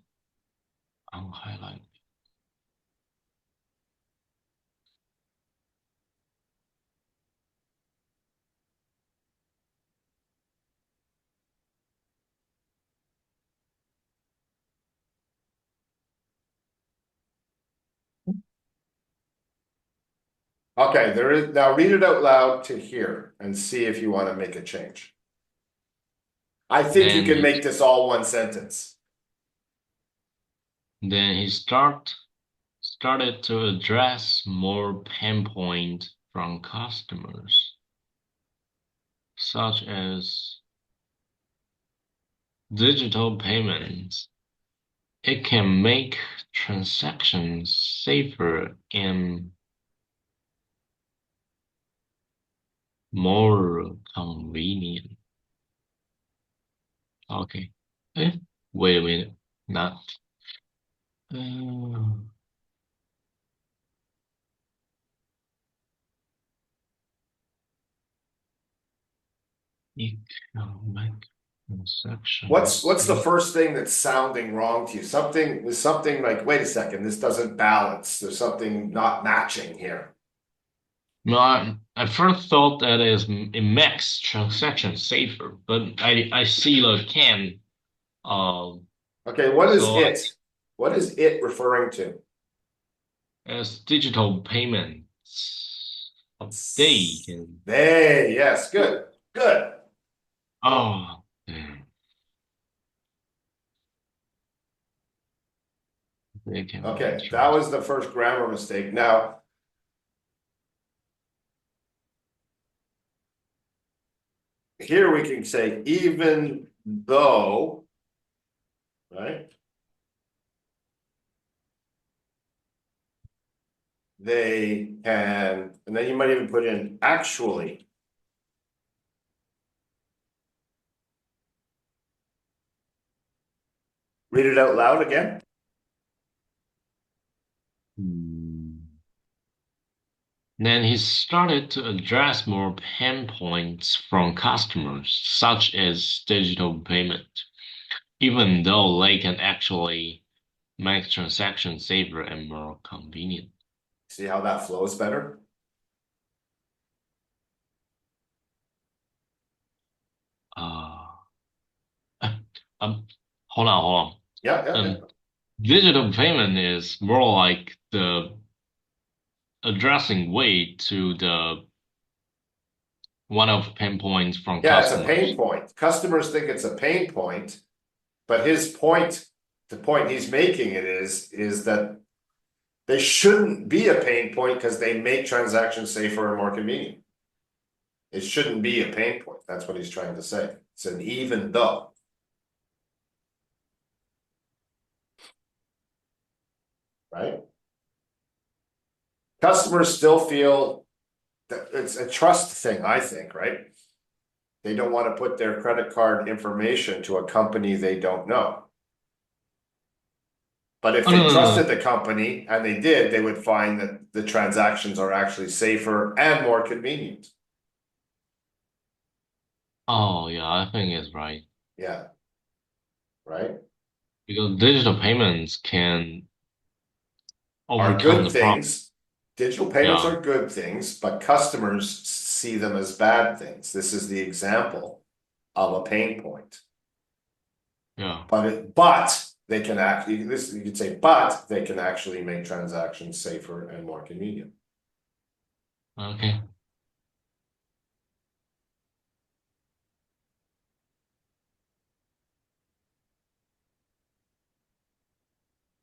Okay, there is now read it out loud to here and see if you want to make a change. I think you Then can he make this all one sentence. then he started to address more pain point from customers, such as digital payments. It can make transactions safer and more convenient. Okay. Eh, wait a minute. Not. Uh, it can make transactions What's the safe. first thing that's sounding wrong to you? There's something like, wait a second, this doesn't balance. There's something not matching here. No, I first thought that it makes transactions safer, but I see the can. Um, Okay, what is so it? What is it referring to? as digital payments, they can. They, yes, good, good. Oh, they can make Okay, that was the first grammar mistake. Now, here we can say even though, right? They can, and then you might even put in actually. Read it out loud again. Hmm. Then he started to address more pain points from customers, such as digital payment, even though they can actually make transactions safer and more convenient. See how that flows better? Uh, um, hold on. Yeah, yeah, yeah. Um, Digital payment is more like the addressing way to the one of pain points from Yeah, it's a pain customers. point. Customers think it's a pain point, but his point, the point he's making it is that they shouldn't be a pain point because they make transactions safer and more convenient. It shouldn't be a pain point. That's what he's trying to say. It's an even though, right? Customers still feel that it's a trust thing, I think, right? They don't want to put their credit card information to a company they don't know. But if Oh, no, they no, trusted no. the company and they did, they would find that the transactions are actually safer and more convenient. Oh, yeah, I think it's right. Yeah, right. Because digital payments can Are overcome good the problem. things. Digital payments Yeah, are good things, but customers see them as bad things. This is the example of a pain point. yeah. But they can actually, this you could say, but they can actually make transactions safer and more convenient. Okay.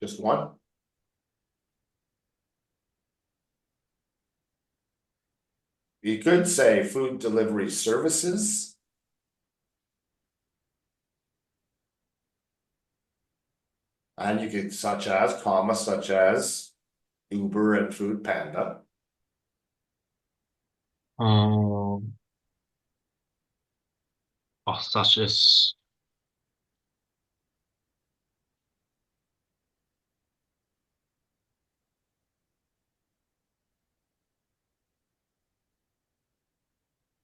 Just one. You could say food delivery services, and you could such as Uber and Food Panda. Um, Such as,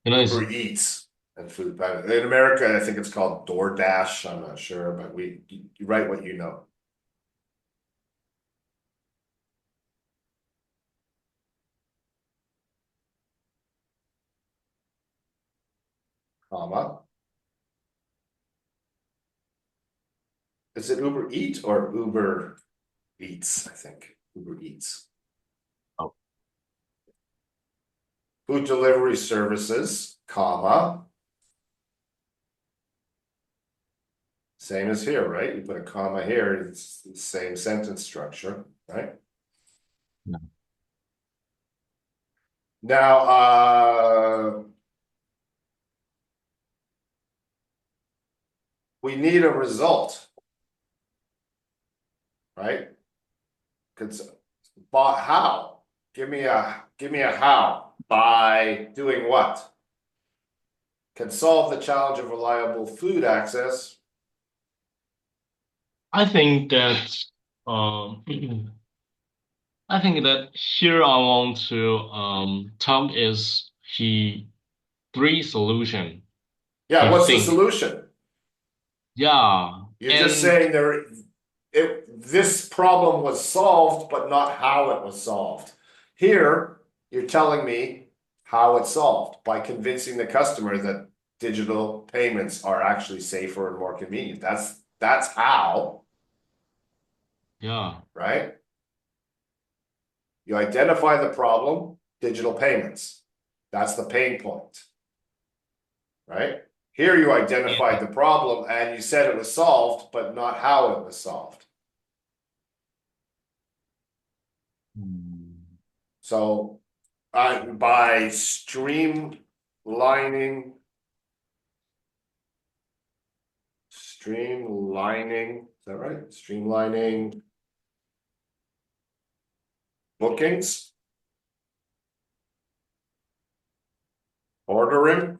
it's, Uber Eats and Food Panda. In America, I think it's called DoorDash. I'm not sure, but you write what you know, comma. Is it Uber Eat or Uber Eats? I think Uber Eats. oh, Food delivery services, comma. Same as here, right? You put a comma here, it's the same sentence structure, right? no. Now, we need a result, right? But how? Give me a how. By doing what? Can solve the challenge of reliable food access. I think that, um, I think that here I want to, talk is three solution Yeah, he what's the think. solution? Yeah, You're just and saying this problem was solved, but not how it was solved. Here, you're telling me how it's solved by convincing the customer that digital payments are actually safer and more convenient. That's how, yeah, right? You identify the problem, digital payments. That's the pain point, right? Here you identified and the problem and you said it was solved, but not how it was solved. hmm, So by streamlining, is that right? Streamlining bookings, ordering,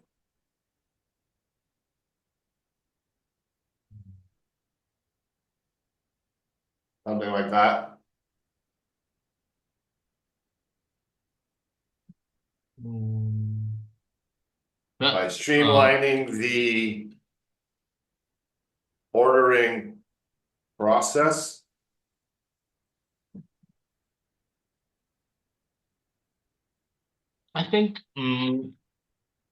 something like that. Mm, By but streamlining the ordering process. I think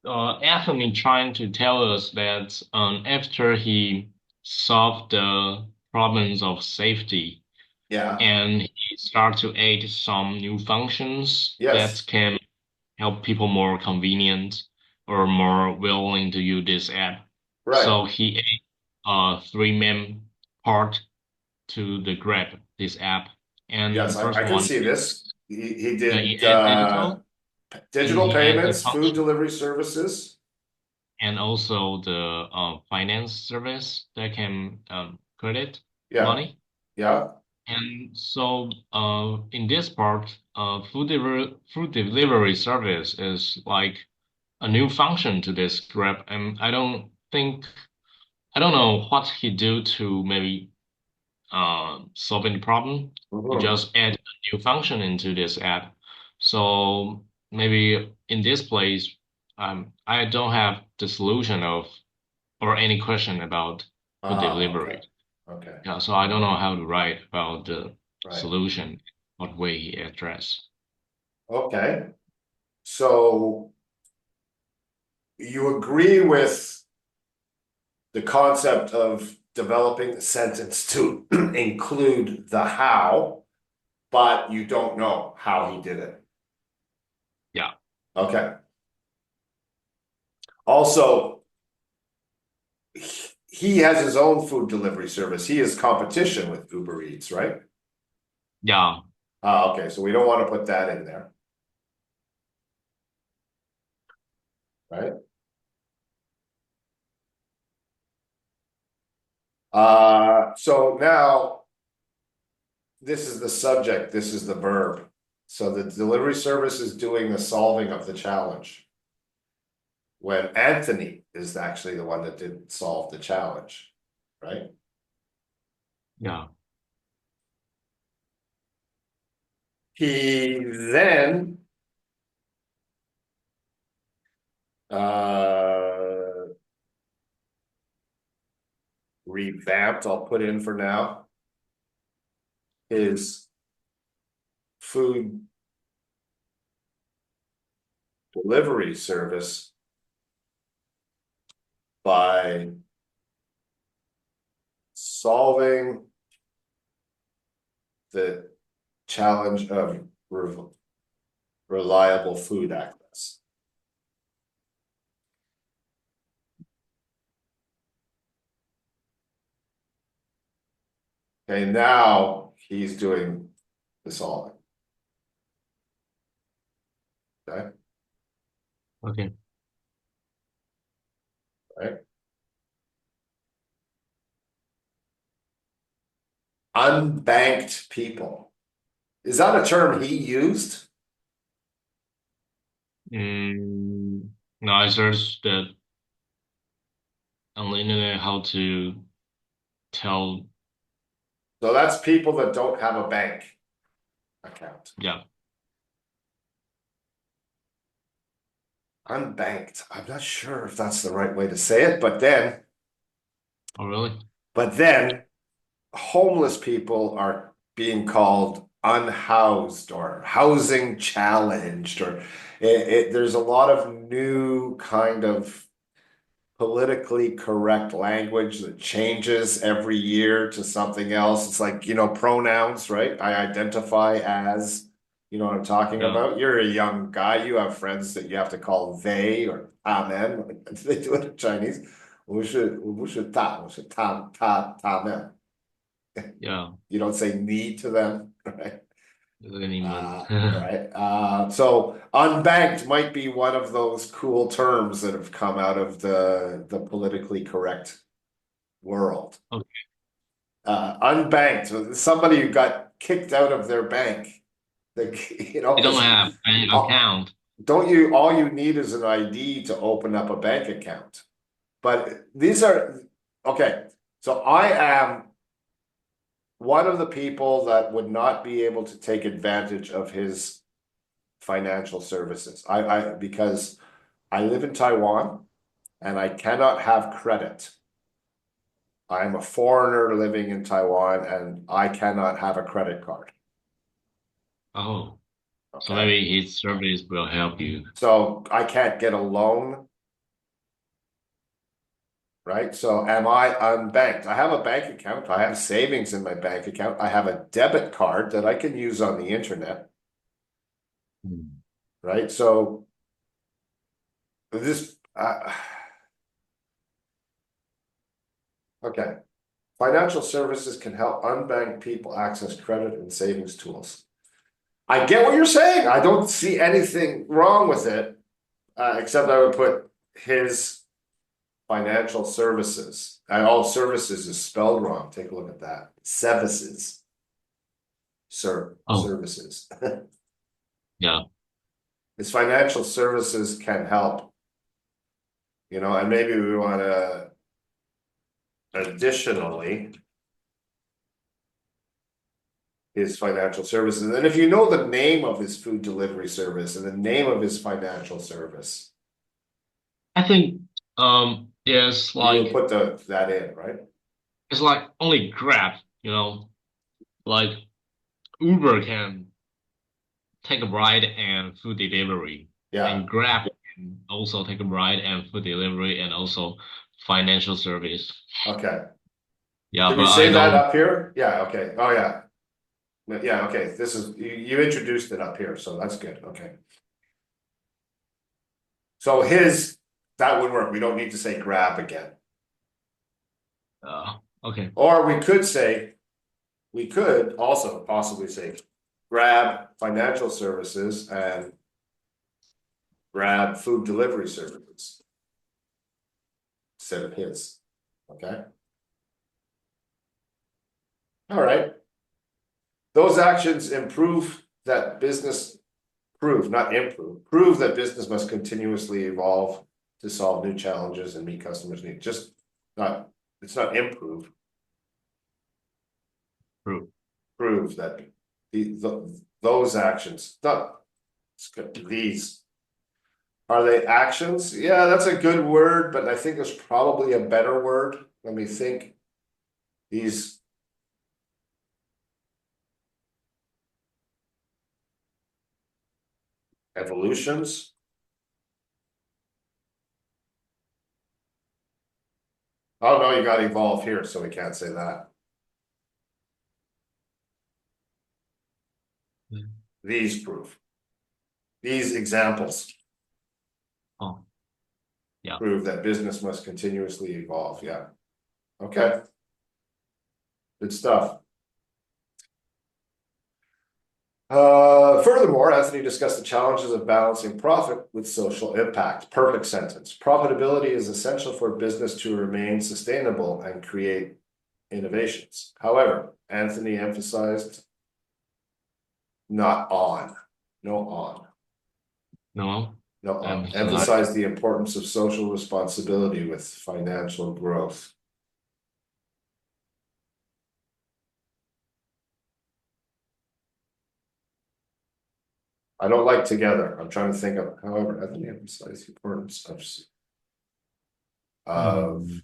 Anthony trying to tell us that after he solved the problems of safety Yeah, and he start to add some new functions that yes, can help people more convenient or more willing to use this app. right. So he added a three main part to the Grab this app, and the Yes, first I can one see this. He yeah, he did add digital and digital he add the payments, food function delivery services. and also the finance service that can credit Yeah, money. yeah. And so in this part, food delivery service is like a new function to this Grab, and I don't know what he do to maybe solving the problem. He Mhm. just add a new function into this app. So maybe in this place, I don't have the solution of or any question about food Ah, okay, delivery. okay, Yeah, so I don't know how to write about the right. solution, what way he address. Okay. So you agree with the concept of developing the sentence to include the how, but you don't know how he did it. Yeah, Okay. Also, he has his own food delivery service. He is competition with Uber Eats, right? yeah, Ah, okay, so we don't want to put that in there, right? So now this is the subject, this is the verb. So the delivery service is doing the solving of the challenge. When Anthony is actually the one that did solve the challenge, right? yeah. He then uh revamped, I'll put in for now, his food delivery service by solving the challenge of reliable food access. Okay, now he's doing the solving. Okay, Okay. right? Unbanked people. Is that a term he used? Mm, no, I searched that on the internet how to tell. So that's people that don't have a bank account. Yeah. Unbanked. I'm not sure if that's the right way to say it, Oh, really? but then homeless people are being called unhoused or housing challenged or there's a lot of new kind of politically correct language that changes every year to something else. It's like, pronouns, right? I identify as, you know what I'm talking Yeah. about? You're a young guy, you have friends that you have to call they or amen. They do it in Chinese. 我是他们 Yeah. you don't say me to them, right? Anyone. Right. So unbanked might be one of those cool terms that have come out of the politically correct world. Okay. Unbanked, somebody who got kicked out of their bank. You don't Because have bank account. don't you, all you need is an ID to open up a bank account. But these are, okay, so I am one of the people that would not be able to take advantage of his financial services. Because I live in Taiwan and I cannot have credit. I'm a foreigner living in Taiwan and I cannot have a credit card. Oh, so Okay. maybe his service will help you. So I can't get a loan, right? So am I unbanked? I have a bank account. I have savings in my bank account. I have a debit card that I can use on the internet, Hmm. right? So this, okay. Financial services can help unbanked people access credit and savings tools. I get what you're saying. I don't see anything wrong with it, except I would put his financial services. All services is spelled wrong. Take a look at that. Services, Oh, services. yeah. His financial services can help, and maybe we want to additionally his financial services. And if you know the name of his food delivery service and the name of his financial service, I think it's you would like put that in, right? only Grab, like Uber can take a ride and food delivery, Yeah. and Grab can also take a ride and food delivery and also financial service. Okay. Yeah, Can we but I say that don't. up here? Yeah. Okay. Oh yeah. Yeah. Okay. This is you introduced it up here, so that's good. Okay. So that would work. We don't need to say grab again. Okay. Or we could also possibly say grab financial services and grab food delivery services instead of his. Okay. All right. Those actions not improve, prove that business must continuously evolve to solve new challenges and meet customers' needs. It's not improve, True. prove that those actions, not these. Are they actions? Yeah, that's a good word, but I think there's probably a better word. Let me think. These evolutions. Oh no, you got evolve here, so we can't say that. Mm. These prove. These examples Oh, yeah. prove that business must continuously evolve. Yeah. Okay. Good stuff. Furthermore, Anthony discussed the challenges of balancing profit with social impact. Perfect sentence. Profitability is essential for business to remain sustainable and create innovations. However, Anthony emphasized not on, no on, No, no on, emphasize. emphasized the importance of social responsibility with financial growth. I don't like together. I'm trying to think of, however, Anthony emphasized the importance of Mm.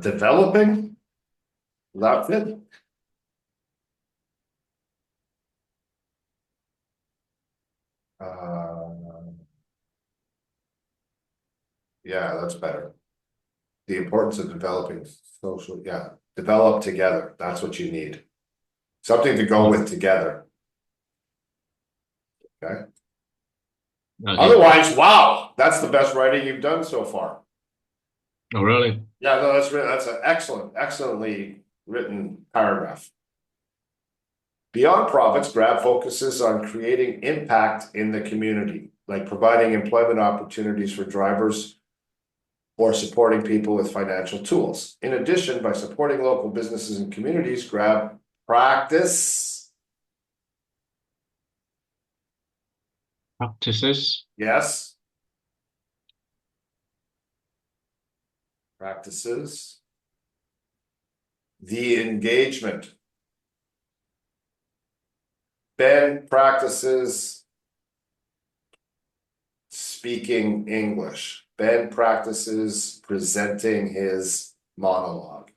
developing. That fit? Yeah, that's better. The importance of developing social, yeah, develop together. That's what you need. Something to go Oh, with together. Okay. okay. Otherwise, wow, that's the best writing you've done so far. Oh, really? Yeah, no, that's an excellently written paragraph. Beyond profits, Grab focuses on creating impact in the community, like providing employment opportunities for drivers or supporting people with financial tools. In addition, by supporting local businesses and communities, Grab practice, Practices. yes, practices the engagement. Ben practices speaking English. Ben practices presenting his monologue.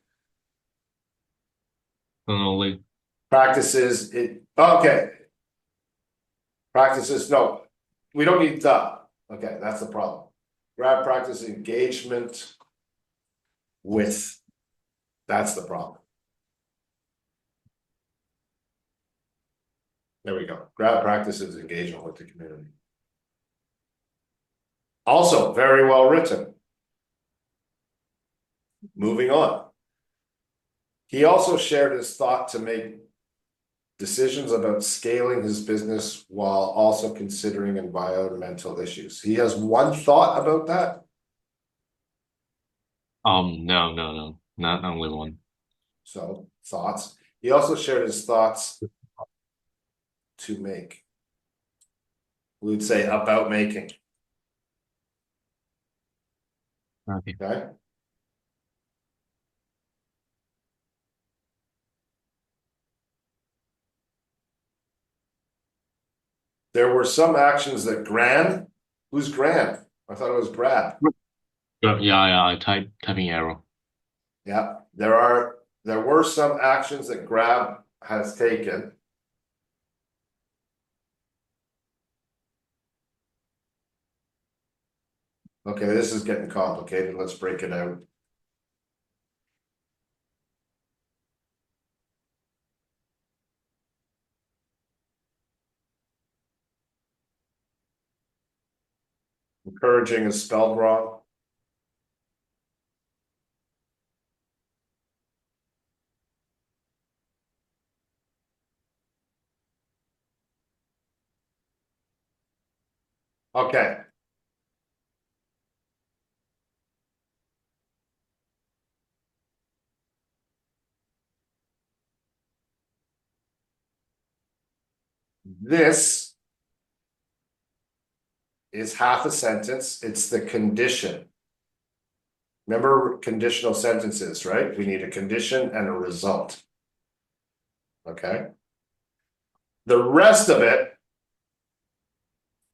Only. Practices it. Okay. Practices. No, we don't need the. Okay, that's the problem. Grab practice engagement with. That's the problem. There we go. Grab practices engagement with the community. Also, very well written. Moving on. He also shared his thought to make decisions about scaling his business while also considering environmental issues. He has one thought about that. No, not only one. So, thoughts. He also shared his thoughts to make. We would say about making. Okay. Okay. There were some actions that Gran. Who's Gran? I thought it was Grab. Yeah, I typing error. Yeah. There were some actions that Grab has taken. Okay, this is getting complicated. Let's break it out. Encouraging is spelled wrong. Okay. This is half a sentence. It's the condition. Remember conditional sentences, right? We need a condition and a result. Okay. The rest of it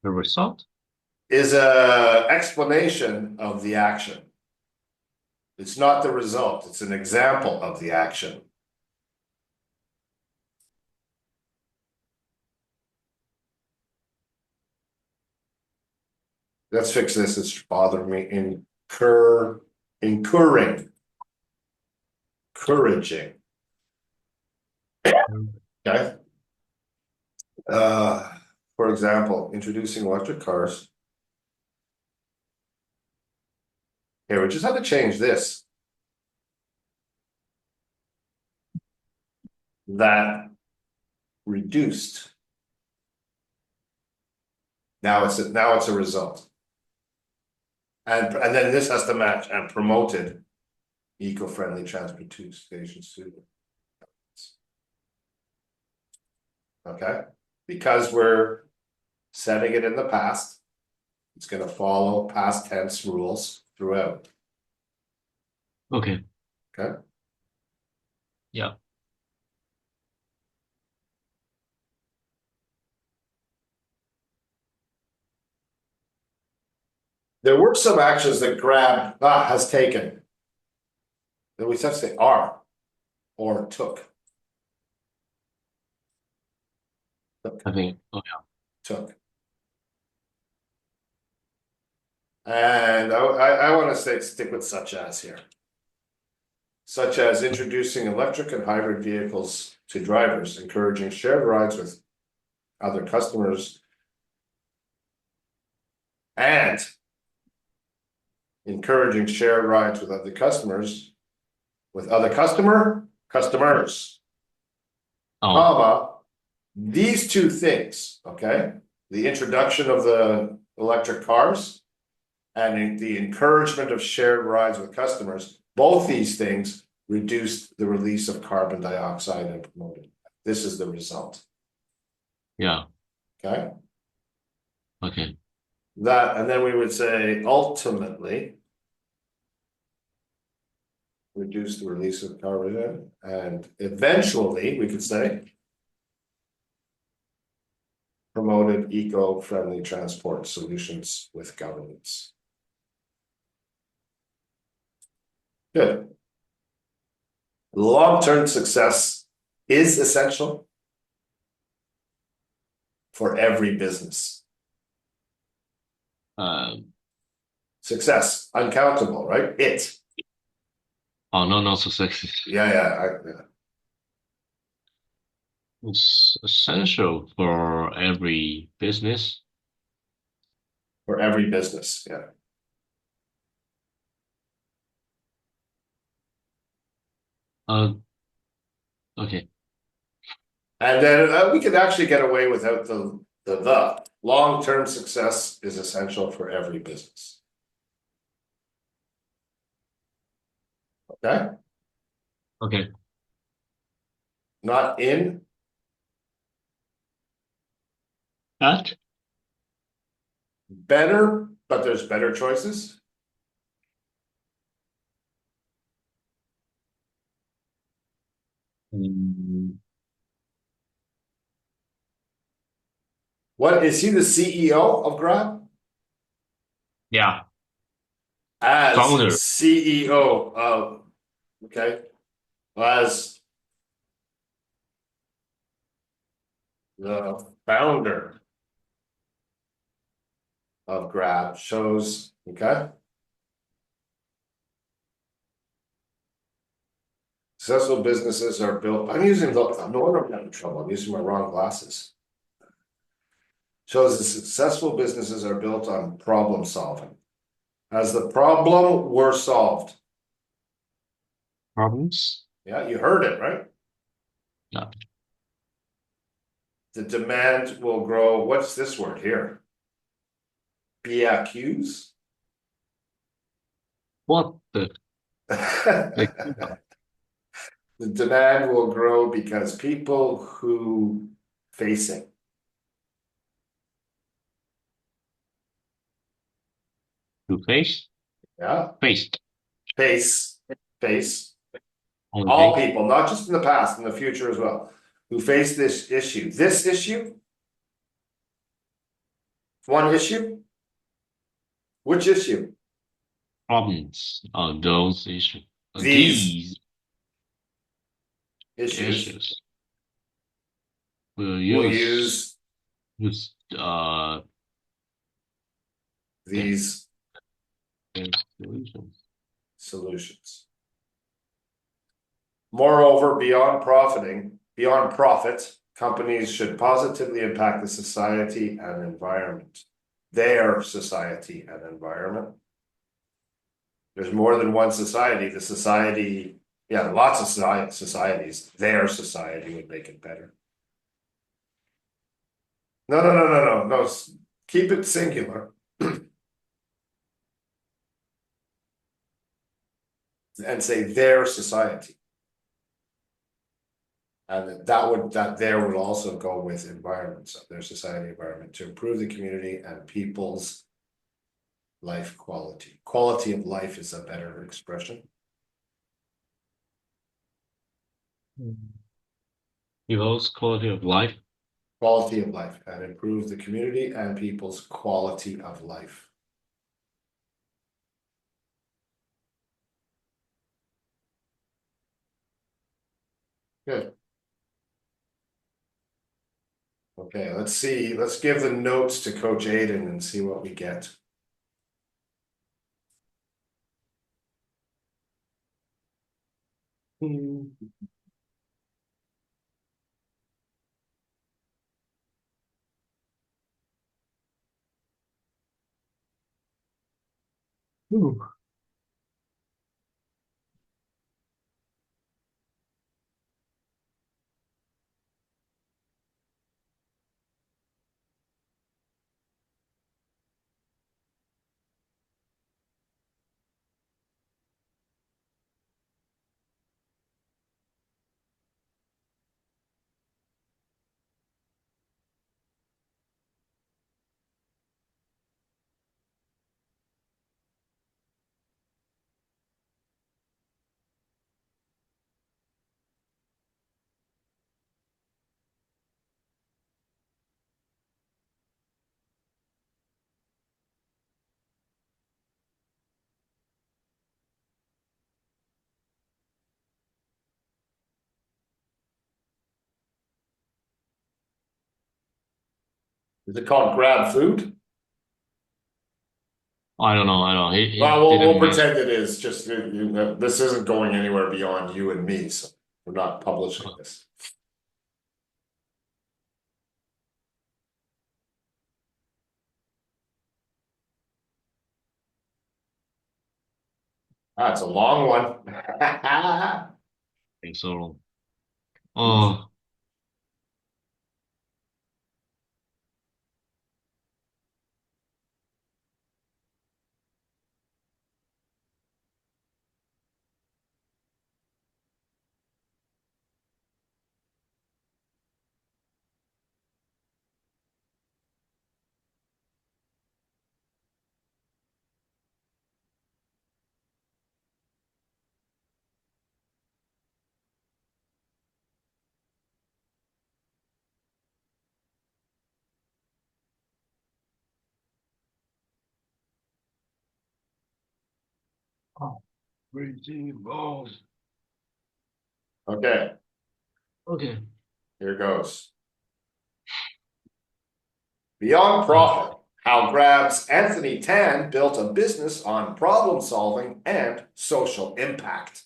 The result? is a explanation of the action. It's not the result. It's an example of the action. Let's fix this. It's bothering me. Encouraging. Okay. For example, introducing electric cars. Here, we just have to change this. That reduced. Now it's a result. And then this has to match and promoted eco-friendly transportation students. Okay, because we're setting it in the past, it's going to follow past tense rules throughout. Okay. Okay. Yeah. There were some actions that Grab has taken. Then we have to say are or took. I think. Oh yeah. Took. And I want to stick with such as here. Such as introducing electric and hybrid vehicles to drivers, encouraging shared rides with other customers, and encouraging shared rides with other customers, customers, Oh comma, these two things, okay? The introduction of the electric cars and the encouragement of shared rides with customers, both these things reduce the release of carbon dioxide and promote it. This is the result. yeah. Okay. Okay. That, and then we would say ultimately, reduce the release of carbon, and eventually, we could say, promoted eco-friendly transport solutions with governments. Good. Long-term success is essential for every business. Success, uncountable, right? Oh, no, not so sexy. Yeah. It's essential for every business. For every business, yeah. Uh, okay. And then we could actually get away without the long-term success is essential for every business. Okay, Okay. not in, That? better, but there's better choices. Mm, What is he the CEO of Grab? yeah. As Founder. CEO of, okay, as the founder of Grab shows, okay. Successful businesses are built, I'm using the, no wonder I'm having trouble, I'm using my wrong glasses. Shows that successful businesses are built on problem solving. As the problem were solved. Problems? Yeah, you heard it, right? Yeah. The demand will grow. What's this word here? BAQs? What the? Like, The demand will grow because people who facing. to face? Yeah, Faced. face, face. Only All face? people, not just in the past, in the future as well, who face this issue. This issue? One issue? Which issue? Problems are those issues. These These issues issues will will use use use the these solutions. solutions. Moreover, beyond profit, companies should positively impact the society and environment. Their society and environment. There's more than one society. The society, yeah, lots of societies. Their society would make it better. No. Keep it singular. And say their society. And that there would also go with environments of their society environment to improve the community and people's life quality. Quality of life is a better expression. People's quality of life. Quality of life and improve the community and people's quality of life. Good. Okay, let's see. Let's give the notes to Coach Aiden and see what we get. Ooh. Is it called Grab Food? I don't know. I don't know. He Well, we'll didn't mention. pretend it is, just, this isn't going anywhere beyond you and me, so we're not publishing this. That's a long one. I think so. Oh, oh, pretty balls. Okay, Okay. here goes. Beyond Ah, profit, how Grab's Anthony Tan built a business on problem solving and social impact.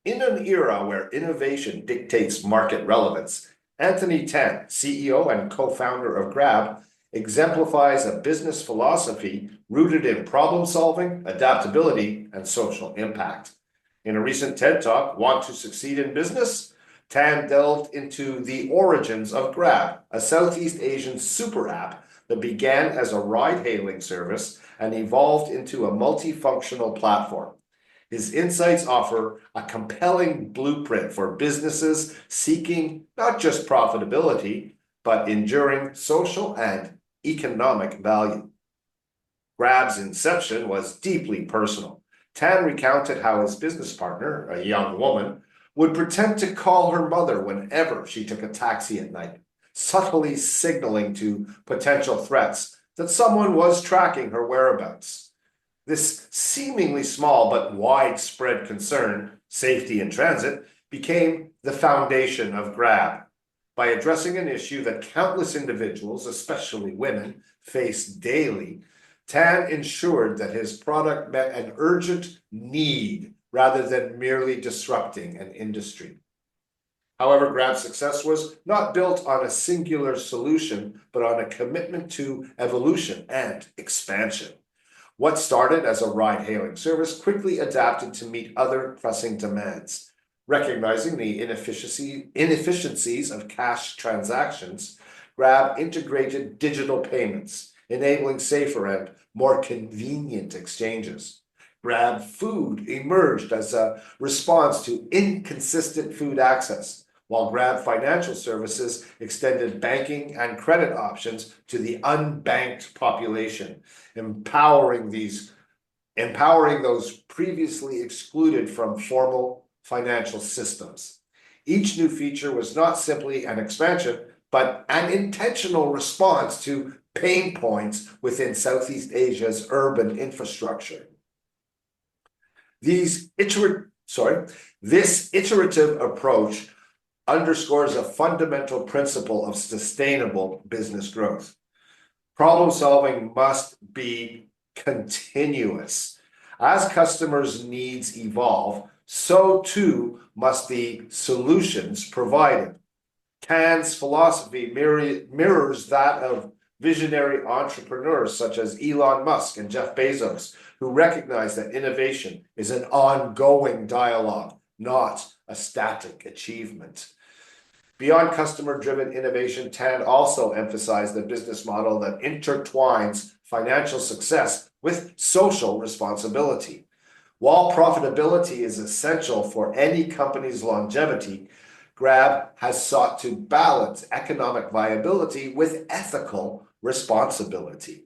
In an era where innovation dictates market relevance, Anthony Tan, CEO and co-founder of Grab, exemplifies a business philosophy rooted in problem solving, adaptability, and social impact. In a recent TED Talk, Want to Succeed in Business? Tan delved into the origins of Grab, a Southeast Asian super app that began as a ride-hailing service and evolved into a multifunctional platform. His insights offer a compelling blueprint for businesses seeking not just profitability, but enduring social and economic value. Grab's inception was deeply personal. Tan recounted how his business partner, a young woman, would pretend to call her mother whenever she took a taxi at night, subtly signaling to potential threats that someone was tracking her whereabouts. This seemingly small but widespread concern, safety in transit, became the foundation of Grab. By addressing an issue that countless individuals, especially women, face daily, Tan ensured that his product met an urgent need rather than merely disrupting an industry. However, Grab's success was not built on a singular solution, but on a commitment to evolution and expansion. What started as a ride-hailing service quickly adapted to meet other pressing demands. Recognizing the inefficiencies of cash transactions, Grab integrated digital payments, enabling safer and more convenient exchanges. Grab Food emerged as a response to inconsistent food access, while Grab Financial Services extended banking and credit options to the unbanked population, empowering those previously excluded from formal financial systems. Each new feature was not simply an expansion, but an intentional response to pain points within Southeast Asia's urban infrastructure. This iterative approach underscores a fundamental principle of sustainable business growth. Problem solving must be continuous. As customers' needs evolve, so too must the solutions provided. Tan's philosophy mirrors that of visionary entrepreneurs such as Elon Musk and Jeff Bezos, who recognize that innovation is an ongoing dialogue, not a static achievement. Beyond customer-driven innovation, Tan also emphasized the business model that intertwines financial success with social responsibility. While profitability is essential for any company's longevity, Grab has sought to balance economic viability with ethical responsibility.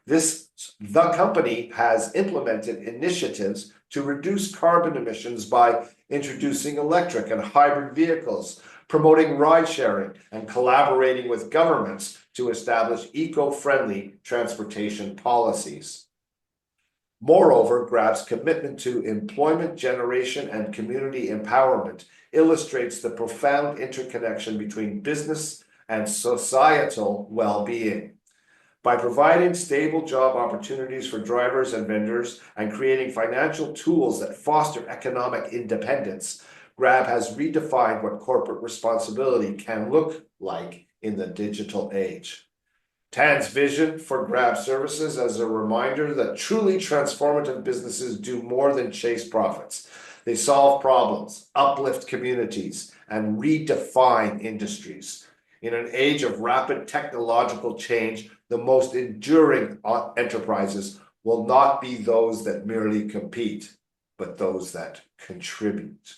The company has implemented initiatives to reduce carbon emissions by introducing electric and hybrid vehicles, promoting ride sharing, and collaborating with governments to establish eco-friendly transportation policies. Moreover, Grab's commitment to employment generation and community empowerment illustrates the profound interconnection between business and societal well-being. By providing stable job opportunities for drivers and vendors and creating financial tools that foster economic independence, Grab has redefined what corporate responsibility can look like in the digital age. Tan's vision for Grab services as a reminder that truly transformative businesses do more than chase profits. They solve problems, uplift communities, and redefine industries. In an age of rapid technological change, the most enduring enterprises will not be those that merely compete, but those that contribute.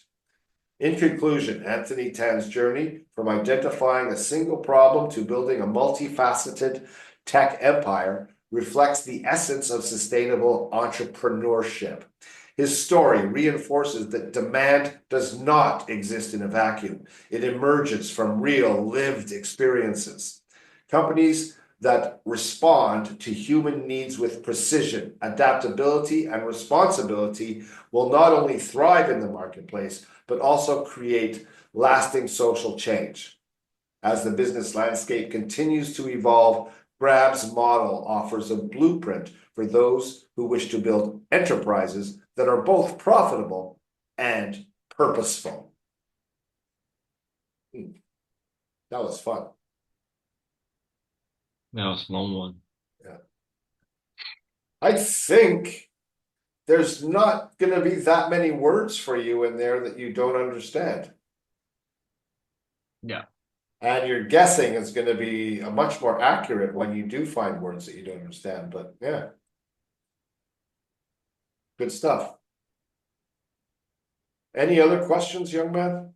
In conclusion, Anthony Tan's journey from identifying a single problem to building a multifaceted tech empire reflects the essence of sustainable entrepreneurship. His story reinforces that demand does not exist in a vacuum. It emerges from real lived experiences. Companies that respond to human needs with precision, adaptability, and responsibility will not only thrive in the marketplace, but also create lasting social change. As the business landscape continues to evolve, Grab's model offers a blueprint for those who wish to build enterprises that are both profitable and purposeful. That was fun. That was a long one. Yeah. I think there's not going to be that many words for you in there that you don't understand. Yeah. And your guessing is going to be a much more accurate when you do find words that you don't understand. But yeah, good stuff. Any other questions, young man?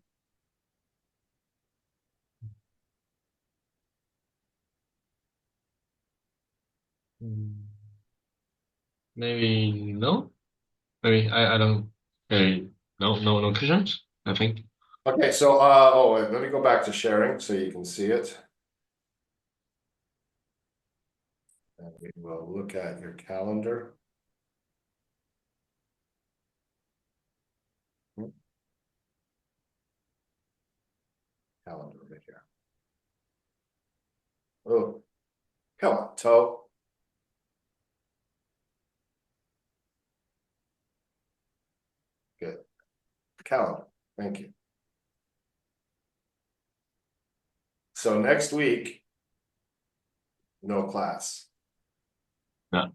Maybe no. Maybe I don't. Okay. No questions. I think. Okay, so let me go back to sharing so you can see it. And we will look at your calendar. Calendar right here. Oh, come on, Toe. Good. Calendar. Thank you. So next week, no class. Yeah.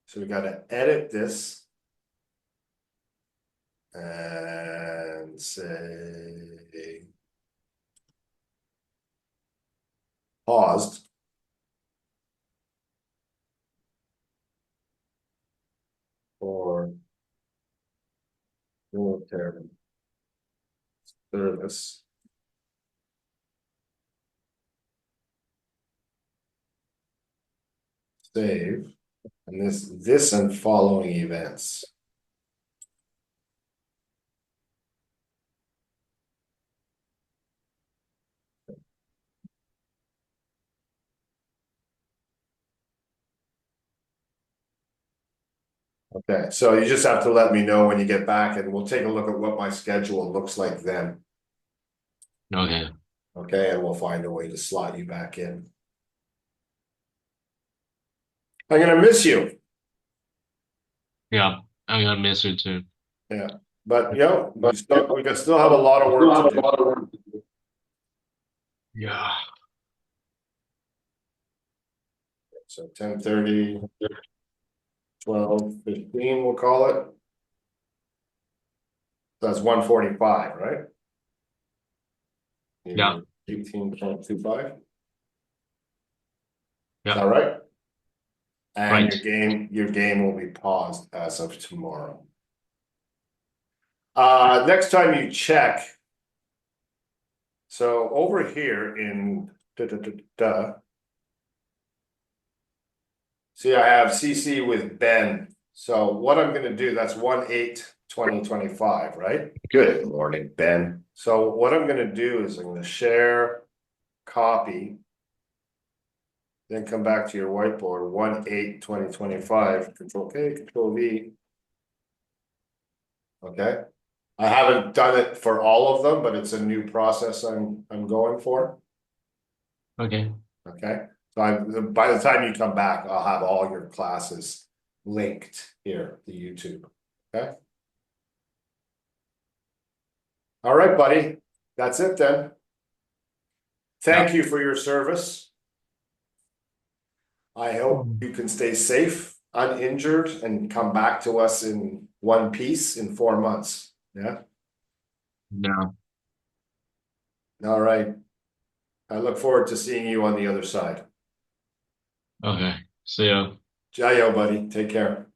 So we got to edit this and say paused. For military service. Save, and this and following events. Okay, so you just have to let me know when you get back and we'll take a look at what my schedule looks like then. Okay. Okay, and we'll find a way to slot you back in. I'm gonna miss you. Yeah. I'm gonna miss you too. Yeah, but you know, we can still have a lot of work to do. Yeah. So 10:30, 12:15, we'll call it. That's 1:45, right? Yeah. 18.25. Is Yeah. that right? And Right. your game will be paused as of tomorrow. Next time you check. So over here in see, I have CC with Ben. So what I'm gonna do, that's 1/8/2025, right? Good morning, Ben. So what I'm gonna do is I'm gonna share, copy. Then come back to your whiteboard, 1/8/2025, Control K, Control V. Okay, I haven't done it for all of them, but it's a new process I'm going for. Okay. Okay? So by the time you come back, I'll have all your classes linked here to YouTube. Okay? All right, buddy. That's it then. Yeah. Thank you for your service. I hope Mm. you can stay safe, uninjured, and come back to us in one piece in 4 months. Yeah. Yeah. All right. I look forward to seeing you on the other side. Okay. See ya. Jayo, buddy. Take care.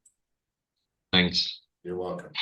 Thanks. You're welcome.